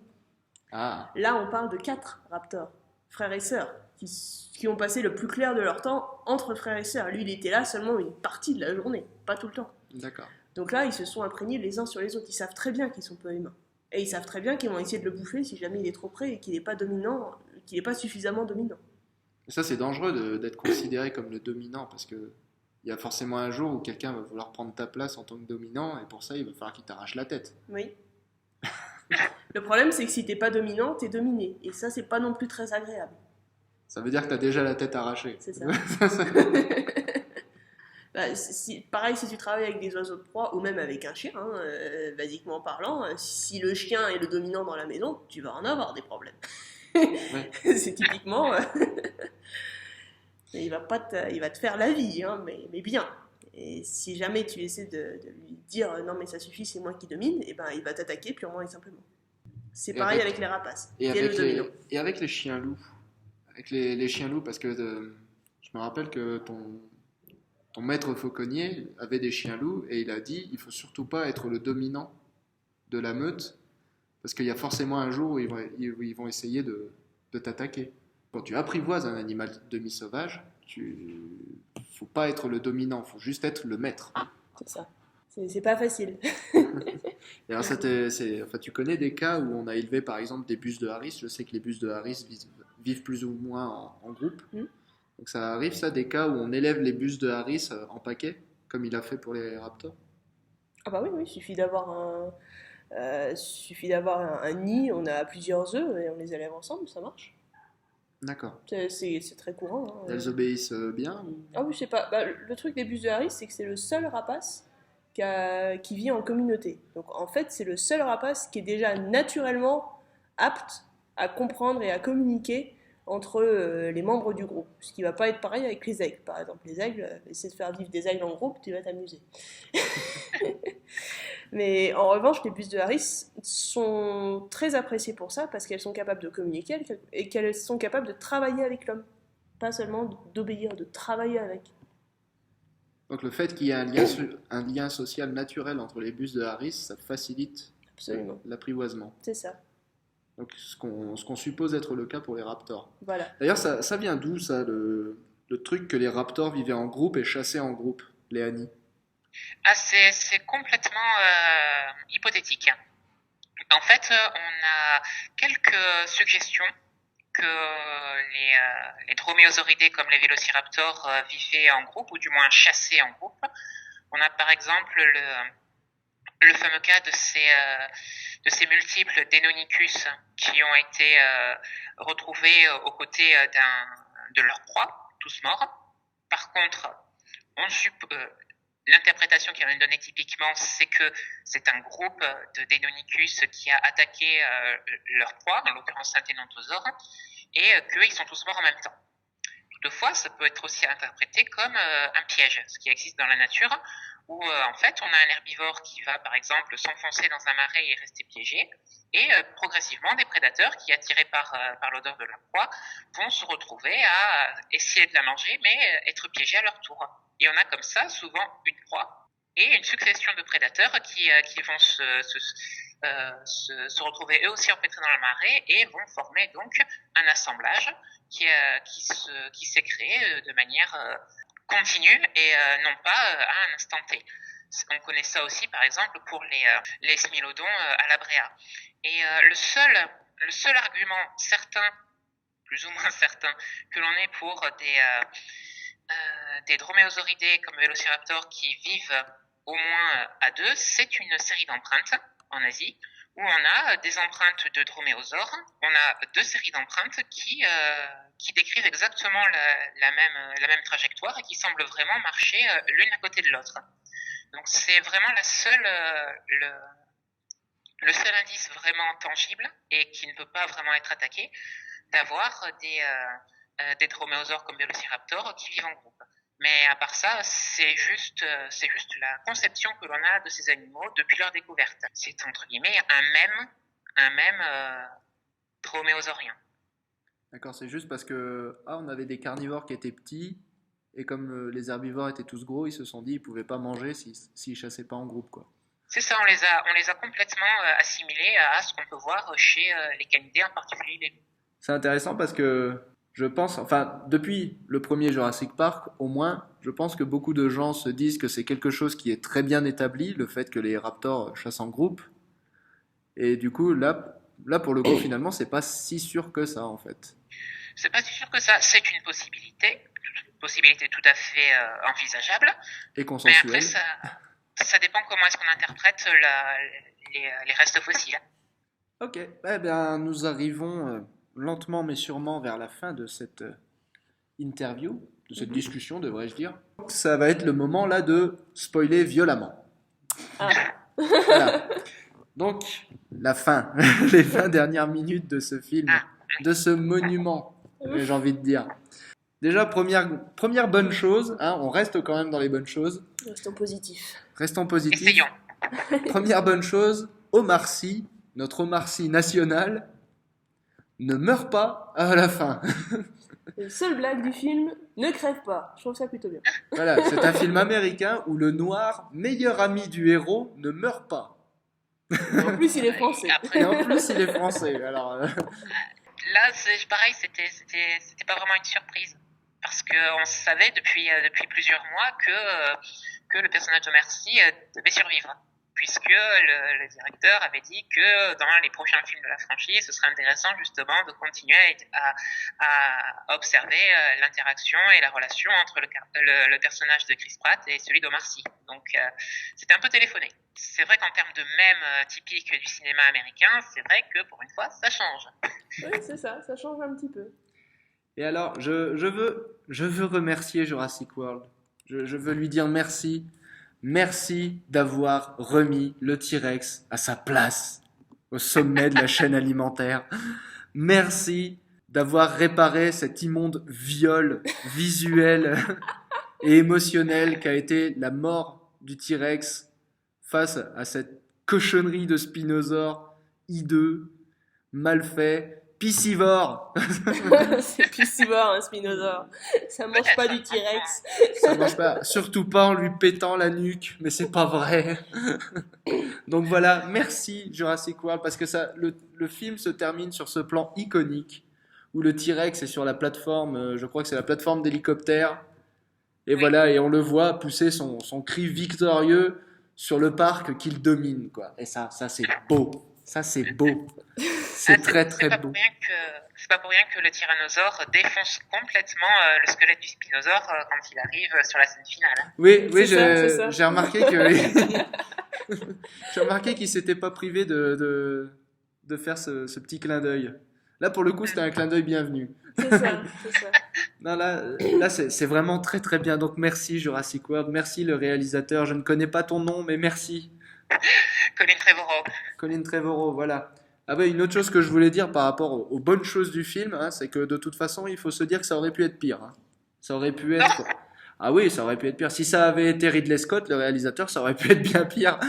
S1: Ah.
S3: Là, on parle de 4 raptors, frères et sœurs, qui ont passé le plus clair de leur temps entre frères et sœurs. Lui, il était là seulement une partie de la journée, pas tout le temps.
S1: D'accord.
S3: Donc là, ils se sont imprégnés les uns sur les autres. Ils savent très bien qu'ils sont pas humains. Et ils savent très bien qu'ils vont essayer de le bouffer si jamais il est trop près et qu'il n'est pas dominant, qu'il n'est pas suffisamment dominant.
S1: Et ça, c'est dangereux d'être considéré comme le dominant parce que il y a forcément un jour où quelqu'un va vouloir prendre ta place en tant que dominant et pour ça, il va falloir qu'il t'arrache la tête.
S3: Oui. Le problème, c'est que si t'es pas dominant, t'es dominé. Et ça, c'est pas non plus très agréable.
S1: Ça veut dire que t'as déjà la tête arrachée.
S3: C'est ça. Bah, pareil, si tu travailles avec des oiseaux de proie ou même avec un chien, hein, basiquement parlant, si le chien est le dominant dans la maison, tu vas en avoir des problèmes.
S1: Ouais.
S3: C'est typiquement, il va te faire la vie, hein, mais bien. Et si jamais tu essaies de lui dire non mais ça suffit, c'est moi qui domine, et ben il va t'attaquer purement et simplement. C'est
S1: Et
S3: pareil
S1: avec,
S3: avec les rapaces.
S1: et
S3: Qui est le
S1: avec
S3: dominant?
S1: les chiens loups. Avec les chiens loups, parce que je me rappelle que ton maître fauconnier avait des chiens loups et il a dit il faut surtout pas être le dominant de la meute parce qu'il y a forcément un jour où ils vont essayer de t'attaquer. Quand tu apprivoises un animal demi-sauvage, faut pas être le dominant, faut juste être le maître.
S3: C'est ça. C'est pas facile.
S1: Et alors, enfin, tu connais des cas où on a élevé par exemple des bus de Harris. Je sais que les bus de Harris vivent plus ou moins en groupe.
S3: Hmm.
S1: Donc ça arrive ça, des cas où on élève les bus de Harris en paquet, comme il a fait pour les raptors.
S3: Ah bah oui, oui, suffit d'avoir un nid, on a plusieurs œufs et on les élève ensemble, ça marche.
S1: D'accord.
S3: C'est très courant, hein.
S1: Elles obéissent bien
S3: Ah oui, je sais pas. Bah, le truc des bus de Harris, c'est que c'est le seul rapace qui vit en communauté. Donc en fait, c'est le seul rapace qui est déjà naturellement apte à comprendre et à communiquer entre les membres du groupe. Ce qui va pas être pareil avec les aigles. Par exemple, les aigles, essayer de faire vivre des aigles en groupe, tu vas t'amuser. Mais en revanche, les bus de Harris sont très appréciées pour ça parce qu'elles sont capables de communiquer et qu'elles sont capables de travailler avec l'homme. Pas seulement d'obéir, de travailler avec.
S1: Donc le fait qu'il y ait un lien social naturel entre les bus de Harris, ça facilite
S3: Absolument.
S1: l'apprivoisement.
S3: C'est ça.
S1: Donc ce qu'on suppose être le cas pour les raptors.
S3: Voilà.
S1: D'ailleurs, ça vient d'où ça, le truc que les raptors vivaient en groupe et chassaient en groupe, Léanie?
S2: Ah, c'est complètement hypothétique. En fait, on a quelques suggestions que les droméosauridés comme les vélociraptors vivaient en groupe, ou du moins chassaient en groupe. On a par exemple le fameux cas de ces multiples Deinonychus qui ont été retrouvés aux côtés de leur proie, tous morts. Par contre, l'interprétation qui est donnée typiquement, c'est que c'est un groupe de Deinonychus qui a attaqué leur proie, en l'occurrence un Thénantosaure, et qu'ils sont tous morts en même temps. Toutefois, ça peut être aussi interprété comme un piège, ce qui existe dans la nature, où en fait on a un herbivore qui va par exemple s'enfoncer dans un marais et rester piégé, et progressivement des prédateurs qui, attirés par l'odeur de la proie, vont se retrouver à essayer de la manger, mais être piégés à leur tour. Et on a comme ça souvent une proie et une succession de prédateurs qui vont se retrouver eux aussi empêtrés dans le marais et vont former donc un assemblage qui s'est créé de manière continue et non pas à un instant T. On connaît ça aussi par exemple pour les smilodons à la Bréa. Et le seul argument certain, plus ou moins certain, que l'on ait pour des droméosauridés comme Vélociraptor qui vivent au moins à deux, c'est une série d'empreintes en Asie où on a des empreintes de droméosaures. On a deux séries d'empreintes qui décrivent exactement la même trajectoire et qui semblent vraiment marcher l'une à côté de l'autre. Donc c'est vraiment le seul indice vraiment tangible et qui ne peut pas vraiment être attaqué, d'avoir des droméosaures comme Vélociraptor qui vivent en groupe. Mais à part ça, c'est juste la conception que l'on a de ces animaux depuis leur découverte. C'est entre guillemets un même droméosaurien.
S1: D'accord, c'est juste parce que on avait des carnivores qui étaient petits et comme les herbivores étaient tous gros, ils se sont dit ils pouvaient pas manger s'ils chassaient pas en groupe, quoi.
S2: C'est ça, on les a complètement assimilés à ce qu'on peut voir chez les canidés, en particulier les loups.
S1: C'est intéressant parce que je pense, enfin, depuis le premier Jurassic Park, au moins, je pense que beaucoup de gens se disent que c'est quelque chose qui est très bien établi, le fait que les raptors chassent en groupe. Et du coup, là pour le coup, finalement, c'est pas si sûr que ça, en fait.
S2: C'est pas si sûr que ça, c'est une possibilité tout à fait envisageable.
S1: Et
S2: Mais
S1: consensuel.
S2: après, ça dépend comment est-ce qu'on interprète les restes fossiles.
S1: Ok, eh bien, nous arrivons lentement mais sûrement vers la fin de cette interview, de cette discussion, devrais-je dire. Ça va être le moment là de spoiler violemment.
S3: Ah.
S1: Voilà. Donc, la fin, les 20 dernières minutes de ce film, de ce monument, j'ai envie de dire. Déjà, première bonne chose, hein, on reste quand même dans les bonnes choses.
S3: Restons positifs.
S1: Restons positifs.
S2: Essayons.
S1: Première bonne chose, Omar Sy, notre Omar Sy national, ne meurt pas à la fin.
S3: La seule blague du film, ne crève pas. Je trouve ça plutôt bien.
S1: Voilà, c'est un film américain où le noir, meilleur ami du héros, ne meurt pas.
S3: En plus, il est français.
S1: Et en plus, il est français. Alors,
S2: Là, c'est pareil, c'était pas vraiment une surprise. Parce qu'on savait depuis plusieurs mois que le personnage de Mercy devait survivre. Puisque le directeur avait dit que dans les prochains films de la franchise, ce serait intéressant justement de continuer à observer l'interaction et la relation entre le personnage de Chris Pratt et celui d'Omar Sy. Donc c'était un peu téléphoné. C'est vrai qu'en termes de mème typique du cinéma américain, c'est vrai que pour une fois, ça change.
S3: Oui, c'est ça change un petit peu.
S1: et alors, je veux remercier Jurassic World. Je veux lui dire merci. Merci d'avoir remis le T-Rex à sa place au sommet de la chaîne alimentaire. Merci d'avoir réparé cet immonde viol visuel et émotionnel qu'a été la mort du T-Rex face à cette cochonnerie de spinosaure hideux, mal fait, piscivore.
S3: C'est piscivore, un spinosaure. Ça mange pas du T-Rex.
S1: Ça marche pas, surtout pas en lui pétant la nuque, mais c'est pas vrai. Donc voilà, merci Jurassic World, parce que le film se termine sur ce plan iconique où le T-Rex est sur la plateforme, je crois que c'est la plateforme d'hélicoptère, et voilà, et on le voit pousser son cri victorieux sur le parc qu'il domine, quoi. Et ça c'est beau, ça c'est beau, c'est très très beau.
S2: C'est pas pour rien que le tyrannosaure défonce complètement le squelette du spinosaure quand il arrive sur la scène finale.
S1: Oui,
S3: C'est ça.
S1: j'ai remarqué que j'ai remarqué qu'il s'était pas privé de faire ce petit clin d'œil. Là, pour le coup, c'était un clin d'œil bienvenu.
S3: C'est ça.
S1: Non, là c'est vraiment très très bien. Donc merci Jurassic World, merci le réalisateur. Je ne connais pas ton nom, mais merci.
S2: Colin Trevorrow.
S1: Colin Trevorrow, voilà. Ah bah, une autre chose que je voulais dire par rapport aux bonnes choses du film, hein, c'est que de toute façon, il faut se dire que ça aurait pu être pire. Hein. Ça aurait pu être... Ah oui, ça aurait pu être pire. Si ça avait été Ridley Scott, le réalisateur, ça aurait pu être bien pire.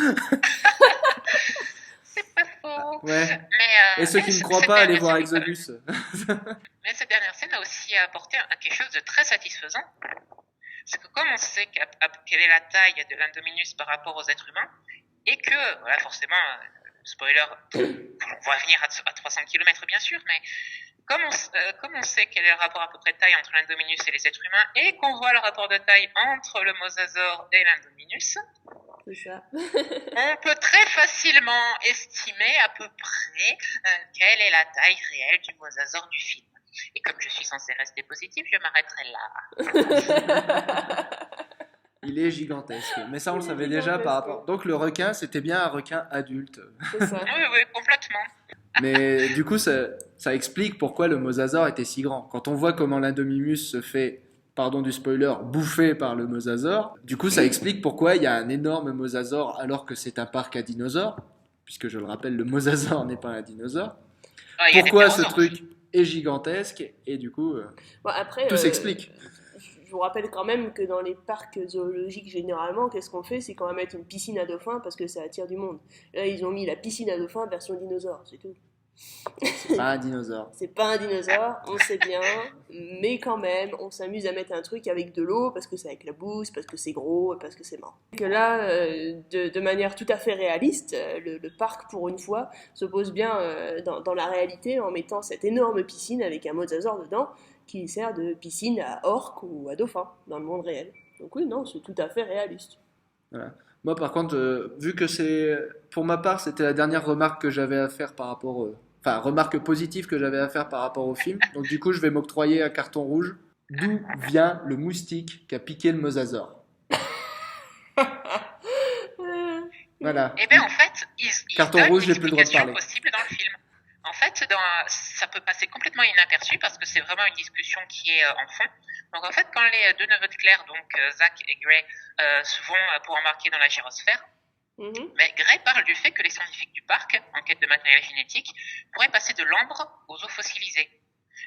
S2: C'est pas faux.
S1: Ouais. Et ceux qui ne croient pas, allez voir Exodus.
S2: Mais cette dernière scène a aussi apporté quelque chose de très satisfaisant. C'est que comme on sait quelle est la taille de l'Indominus par rapport aux êtres humains, et que, voilà, forcément, spoiler, on va venir à 300 km bien sûr, mais comme on sait quel est le rapport à peu près de taille entre l'Indominus et les êtres humains, et qu'on voit le rapport de taille entre le mosasaure et l'Indominus,
S3: C'est ça.
S2: on peut très facilement estimer à peu près quelle est la taille réelle du mosasaure du film. Et comme je suis censé rester positif, je m'arrêterai là.
S1: Il est gigantesque. Mais ça, on le savait déjà par rapport... Donc le requin, c'était bien un requin adulte.
S3: C'est ça.
S2: Oui, complètement.
S1: Mais du coup, ça explique pourquoi le mosasaure était si grand. Quand on voit comment l'Indominus se fait, pardon du spoiler, bouffer par le mosasaure, du coup, ça explique pourquoi il y a un énorme mosasaure alors que c'est un parc à dinosaures, puisque je le rappelle, le mosasaure n'est pas un dinosaure. Pourquoi ce truc est gigantesque et du coup,
S3: Bon, après,
S1: tout s'explique.
S3: Je vous rappelle quand même que dans les parcs zoologiques, généralement, qu'est-ce qu'on fait? C'est qu'on va mettre une piscine à dauphins parce que ça attire du monde. Là, ils ont mis la piscine à dauphins version dinosaure, c'est tout.
S1: C'est pas un dinosaure.
S3: C'est pas un dinosaure, on sait bien, mais quand même, on s'amuse à mettre un truc avec de l'eau parce que ça éclabousse, parce que c'est gros et parce que c'est marrant. Que là, de manière tout à fait réaliste, le parc, pour une fois, se pose bien dans la réalité en mettant cette énorme piscine avec un mosasaure dedans qui sert de piscine à orques ou à dauphins dans le monde réel. Donc oui, non, c'est tout à fait réaliste.
S1: Voilà. Moi, par contre, vu que c'est, pour ma part, c'était la dernière remarque que j'avais à faire par rapport, enfin, remarque positive que j'avais à faire par rapport au film. Donc, du coup, je vais m'octroyer un carton rouge. D'où vient le moustique qui a piqué le mosasaure? Voilà.
S2: Et bien, en fait, ils
S1: Carton
S2: donnent
S1: rouge,
S2: une
S1: j'ai plus le droit de
S2: explication
S1: parler.
S2: possible dans le film. En fait, ça peut passer complètement inaperçu parce que c'est vraiment une discussion qui est en fond. Donc en fait, quand les deux neveux de Claire, donc Zach et Gray, se vont pour embarquer dans la gyrosphère, mais Gray parle du fait que les scientifiques du parc, en quête de matériel génétique, pourraient passer de l'ambre aux os fossilisés.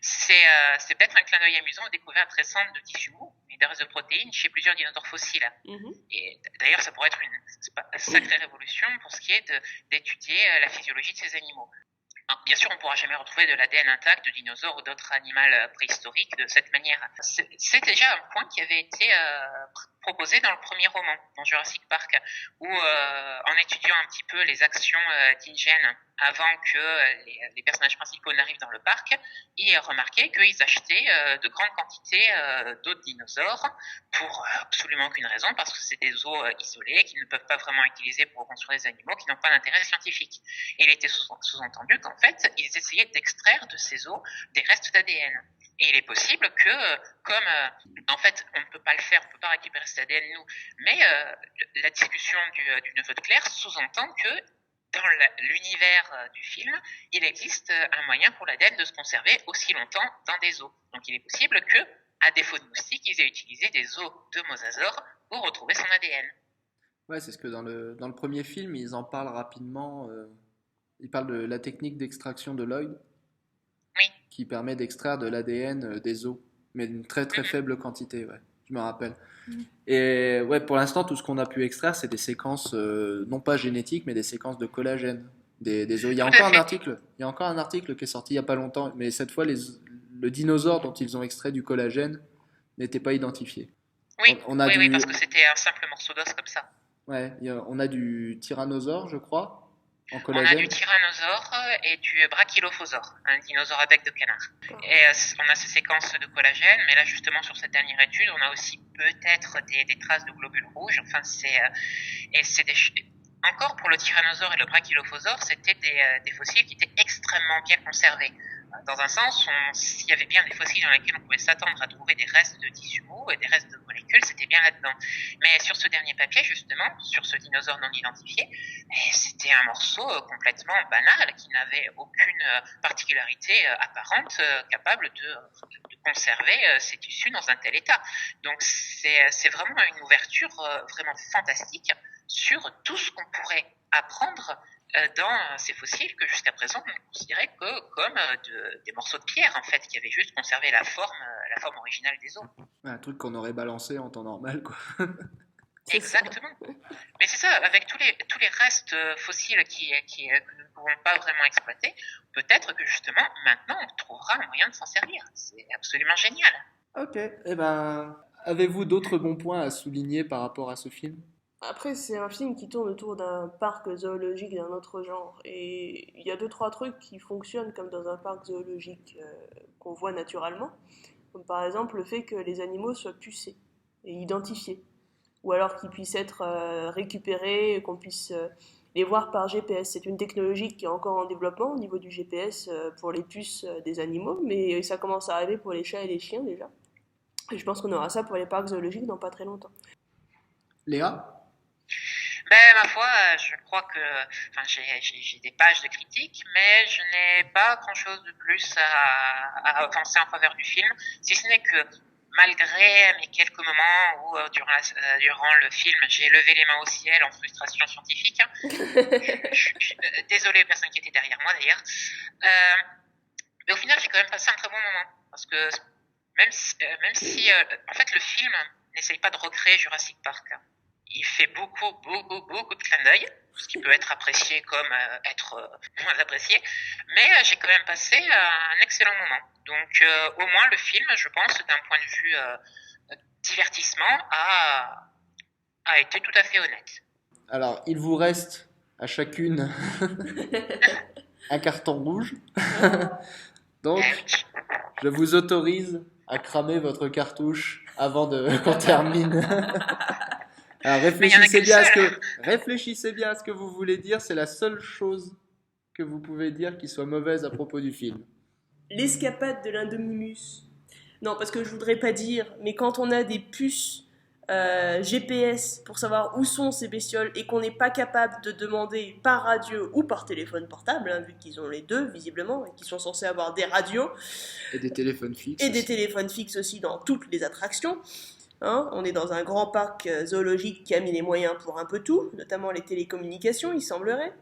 S2: C'est peut-être un clin d'œil amusant aux découvertes récentes de tissus mous et de restes de protéines chez plusieurs dinosaures fossiles. Et d'ailleurs, ça pourrait être une sacrée révolution pour ce qui est d'étudier la physiologie de ces animaux. Alors, bien sûr, on ne pourra jamais retrouver de l'ADN intact de dinosaures ou d'autres animaux préhistoriques de cette manière. C'est déjà un point qui avait été proposé dans le premier roman, dans Jurassic Park, où en étudiant un petit peu les actions d'InGen avant que les personnages principaux n'arrivent dans le parc, ils remarquaient qu'ils achetaient de grandes quantités d'os de dinosaures pour absolument aucune raison, parce que c'est des os isolés qu'ils ne peuvent pas vraiment utiliser pour reconstruire des animaux qui n'ont pas d'intérêt scientifique. Et il était sous-entendu qu'en fait, ils essayaient d'extraire de ces os des restes d'ADN. Et il est possible que, comme en fait, on ne peut pas le faire, on ne peut pas récupérer cet ADN nous, mais la discussion du neveu de Claire sous-entend que dans l'univers du film, il existe un moyen pour l'ADN de se conserver aussi longtemps dans des os. Donc il est possible que, à défaut de moustiques, ils aient utilisé des os de mosasaures pour retrouver son ADN.
S1: Ouais, c'est ce que dans le premier film, ils en parlent rapidement. Ils parlent de la technique d'extraction de Lloyd,
S2: Oui.
S1: qui permet d'extraire de l'ADN des os, mais d'une très très faible quantité, ouais, je me rappelle. Et ouais, pour l'instant, tout ce qu'on a pu extraire, c'est des séquences, non pas génétiques, mais des séquences de collagène des os. Il y a encore un article qui est sorti il n'y a pas longtemps, mais cette fois, le dinosaure dont ils ont extrait du collagène n'était pas identifié.
S2: Oui, oui, parce que c'était un simple morceau d'os comme ça.
S1: Ouais, on a du tyrannosaure, je crois, en
S2: On
S1: collagène.
S2: a du tyrannosaure et du brachylophosaure, un dinosaure à bec de canard. Et on a ces séquences de collagène, mais là justement sur cette dernière étude, on a aussi peut-être des traces de globules rouges. Enfin, encore pour le tyrannosaure et le brachylophosaure, c'était des fossiles qui étaient extrêmement bien conservés. Dans un sens, s'il y avait bien des fossiles dans lesquels on pouvait s'attendre à trouver des restes de tissus mous et des restes de molécules, c'était bien là-dedans. Mais sur ce dernier papier, justement, sur ce dinosaure non identifié, c'était un morceau complètement banal qui n'avait aucune particularité apparente capable de conserver ces tissus dans un tel état. Donc c'est vraiment une ouverture vraiment fantastique sur tout ce qu'on pourrait apprendre dans ces fossiles que jusqu'à présent on considérait comme des morceaux de pierre en fait qui avaient juste conservé la forme originale des os.
S1: Un truc qu'on aurait balancé en temps normal, quoi.
S2: Exactement. Mais c'est ça, avec tous les restes fossiles que nous ne pouvons pas vraiment exploiter, peut-être que justement maintenant on trouvera un moyen de s'en servir. C'est absolument génial.
S1: Ok, eh ben, avez-vous d'autres bons points à souligner par rapport à ce film?
S3: Après, c'est un film qui tourne autour d'un parc zoologique d'un autre genre. Et il y a deux, trois trucs qui fonctionnent comme dans un parc zoologique qu'on voit naturellement. Comme par exemple le fait que les animaux soient pucés et identifiés. Ou alors qu'ils puissent être récupérés, qu'on puisse les voir par GPS. C'est une technologie qui est encore en développement au niveau du GPS pour les puces des animaux, mais ça commence à arriver pour les chats et les chiens déjà. Et je pense qu'on aura ça pour les parcs zoologiques dans pas très longtemps.
S1: Léa?
S2: Ben, ma foi, je crois que, enfin, j'ai des pages de critiques, mais je n'ai pas grand-chose de plus à avancer en faveur du film, si ce n'est que malgré mes quelques moments où, durant le film, j'ai levé les mains au ciel en frustration scientifique, désolé aux personnes qui étaient derrière moi d'ailleurs, mais au final, j'ai quand même passé un très bon moment, parce que même si en fait, le film n'essaye pas de recréer Jurassic Park. Il fait beaucoup de clins d'œil, ce qui peut être apprécié comme être moins apprécié, mais j'ai quand même passé un excellent moment. Donc au moins le film, je pense, d'un point de vue divertissement, a été tout à fait honnête.
S1: Alors, il vous reste à chacune un carton rouge. Donc, je vous autorise à cramer votre cartouche avant qu'on termine. Alors, réfléchissez bien à ce que vous voulez dire. C'est la seule chose que vous pouvez dire qui soit mauvaise à propos du film.
S3: L'escapade de l'Indominus. Non, parce que je voudrais pas dire, mais quand on a des puces GPS pour savoir où sont ces bestioles et qu'on n'est pas capable de demander par radio ou par téléphone portable, hein, vu qu'ils ont les deux visiblement et qu'ils sont censés avoir des radios
S1: Et des téléphones fixes.
S3: et des téléphones fixes aussi dans toutes les attractions. Hein, on est dans un grand parc zoologique qui a mis les moyens pour un peu tout, notamment les télécommunications, il semblerait.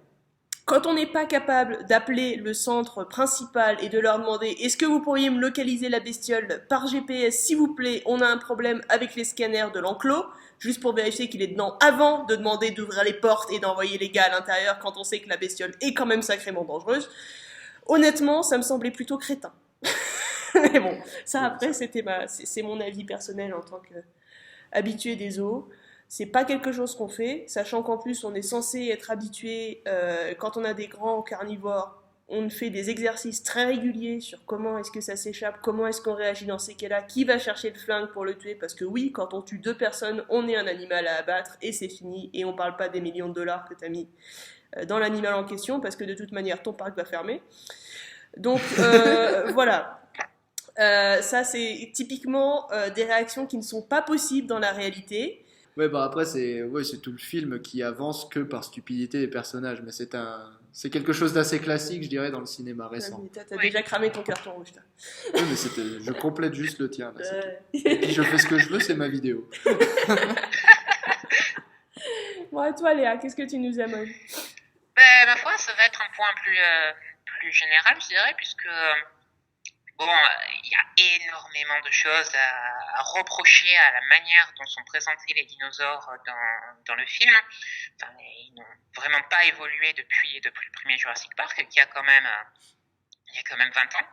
S3: Quand on n'est pas capable d'appeler le centre principal et de leur demander « Est-ce que vous pourriez me localiser la bestiole par GPS, s'il vous plaît, on a un problème avec les scanners de l'enclos », juste pour vérifier qu'il est dedans avant de demander d'ouvrir les portes et d'envoyer les gars à l'intérieur quand on sait que la bestiole est quand même sacrément dangereuse. Honnêtement, ça me semblait plutôt crétin. Mais bon, ça après, c'est mon avis personnel en tant qu'habitué des zoos. C'est pas quelque chose qu'on fait, sachant qu'en plus on est censé être habitué, quand on a des grands carnivores, on fait des exercices très réguliers sur comment est-ce que ça s'échappe, comment est-ce qu'on réagit dans ces cas-là, qui va chercher le flingue pour le tuer, parce que oui, quand on tue 2 personnes, on est un animal à abattre et c'est fini, et on parle pas des millions de dollars que t'as mis dans l'animal en question, parce que de toute manière ton parc va fermer. Donc voilà. Ça c'est typiquement des réactions qui ne sont pas possibles dans la réalité.
S1: Ouais, bah après, c'est tout le film qui avance que par stupidité des personnages, mais c'est quelque chose d'assez classique, je dirais, dans le cinéma récent.
S3: T'as déjà cramé ton carton rouge, toi.
S1: Oui, mais je complète juste le tien. Là, et puis je fais ce que je veux, c'est ma vidéo.
S3: Bon, et toi, Léa, qu'est-ce que tu nous amènes?
S2: Ma foi, ça va être un point plus général, je dirais, puisque bon, il y a énormément de choses à reprocher à la manière dont sont présentés les dinosaures dans le film. Enfin, ils n'ont vraiment pas évolué depuis le premier Jurassic Park, qui a quand même 20 ans.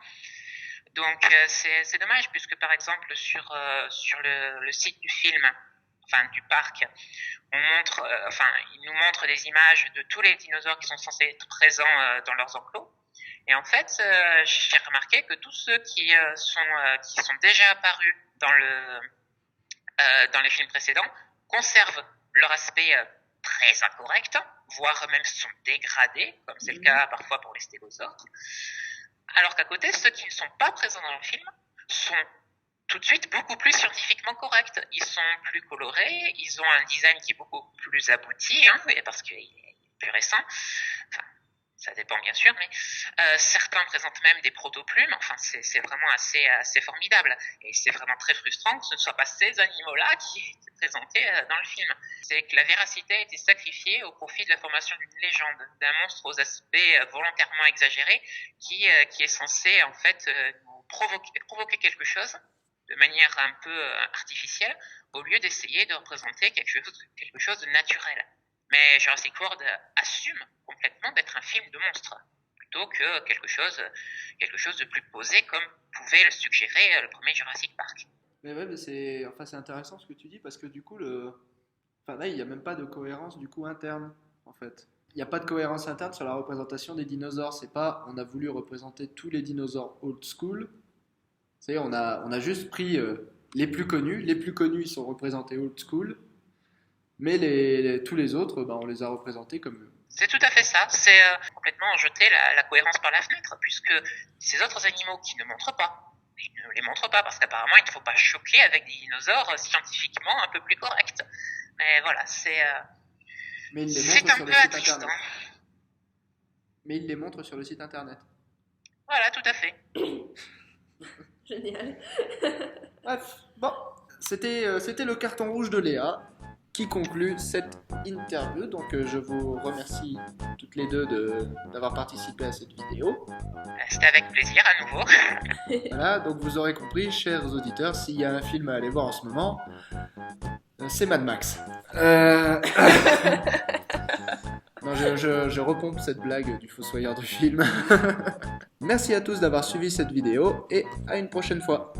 S2: Donc c'est dommage, puisque par exemple sur le site du film, enfin du parc, il nous montre des images de tous les dinosaures qui sont censés être présents dans leurs enclos. Et en fait, j'ai remarqué que tous ceux qui sont déjà apparus dans les films précédents conservent leur aspect très incorrect, voire même sont dégradés, comme c'est le cas parfois pour les stégosaures. Alors qu'à côté, ceux qui ne sont pas présents dans le film sont tout de suite beaucoup plus scientifiquement corrects. Ils sont plus colorés, ils ont un design qui est beaucoup plus abouti, hein, parce qu'il est plus récent. Enfin, ça dépend bien sûr, mais certains présentent même des protoplumes. Enfin, c'est vraiment assez formidable. Et c'est vraiment très frustrant que ce ne soient pas ces animaux-là qui étaient présentés dans le film. C'est que la véracité a été sacrifiée au profit de la formation d'une légende, d'un monstre aux aspects volontairement exagérés qui est censé en fait nous provoquer quelque chose de manière un peu artificielle, au lieu d'essayer de représenter quelque chose de naturel. Mais Jurassic World assume complètement d'être un film de monstres, plutôt que quelque chose de plus posé, comme pouvait le suggérer le premier Jurassic Park.
S1: Mais ouais, mais c'est intéressant ce que tu dis, parce que du coup, là, il n'y a même pas de cohérence du coup interne, en fait. Il n'y a pas de cohérence interne sur la représentation des dinosaures. C'est pas, on a voulu représenter tous les dinosaures old school. C'est, on a juste pris les plus connus. Les plus connus, ils sont représentés old school. Mais tous les autres, on les a représentés comme...
S2: C'est tout à fait ça. C'est complètement jeter la cohérence par la fenêtre, puisque ces autres animaux qui ne montrent pas, ils ne les montrent pas, parce qu'apparemment, il ne faut pas choquer avec des dinosaures scientifiquement un peu plus corrects. Mais voilà,
S1: Mais ils les
S2: c'est
S1: montrent
S2: un
S1: sur
S2: peu
S1: le site
S2: attristant.
S1: internet. Mais ils les montrent sur le site internet.
S2: Voilà, tout à fait.
S3: Génial.
S1: Bref, bon, c'était le carton rouge de Léa qui conclut cette interview. Donc je vous remercie toutes les deux d'avoir participé à cette vidéo.
S2: C'était avec plaisir à nouveau.
S1: Voilà, donc vous aurez compris, chers auditeurs, s'il y a un film à aller voir en ce moment, c'est Mad Max. Non, je repompe cette blague du fossoyeur de film. Merci à tous d'avoir suivi cette vidéo et à une prochaine fois.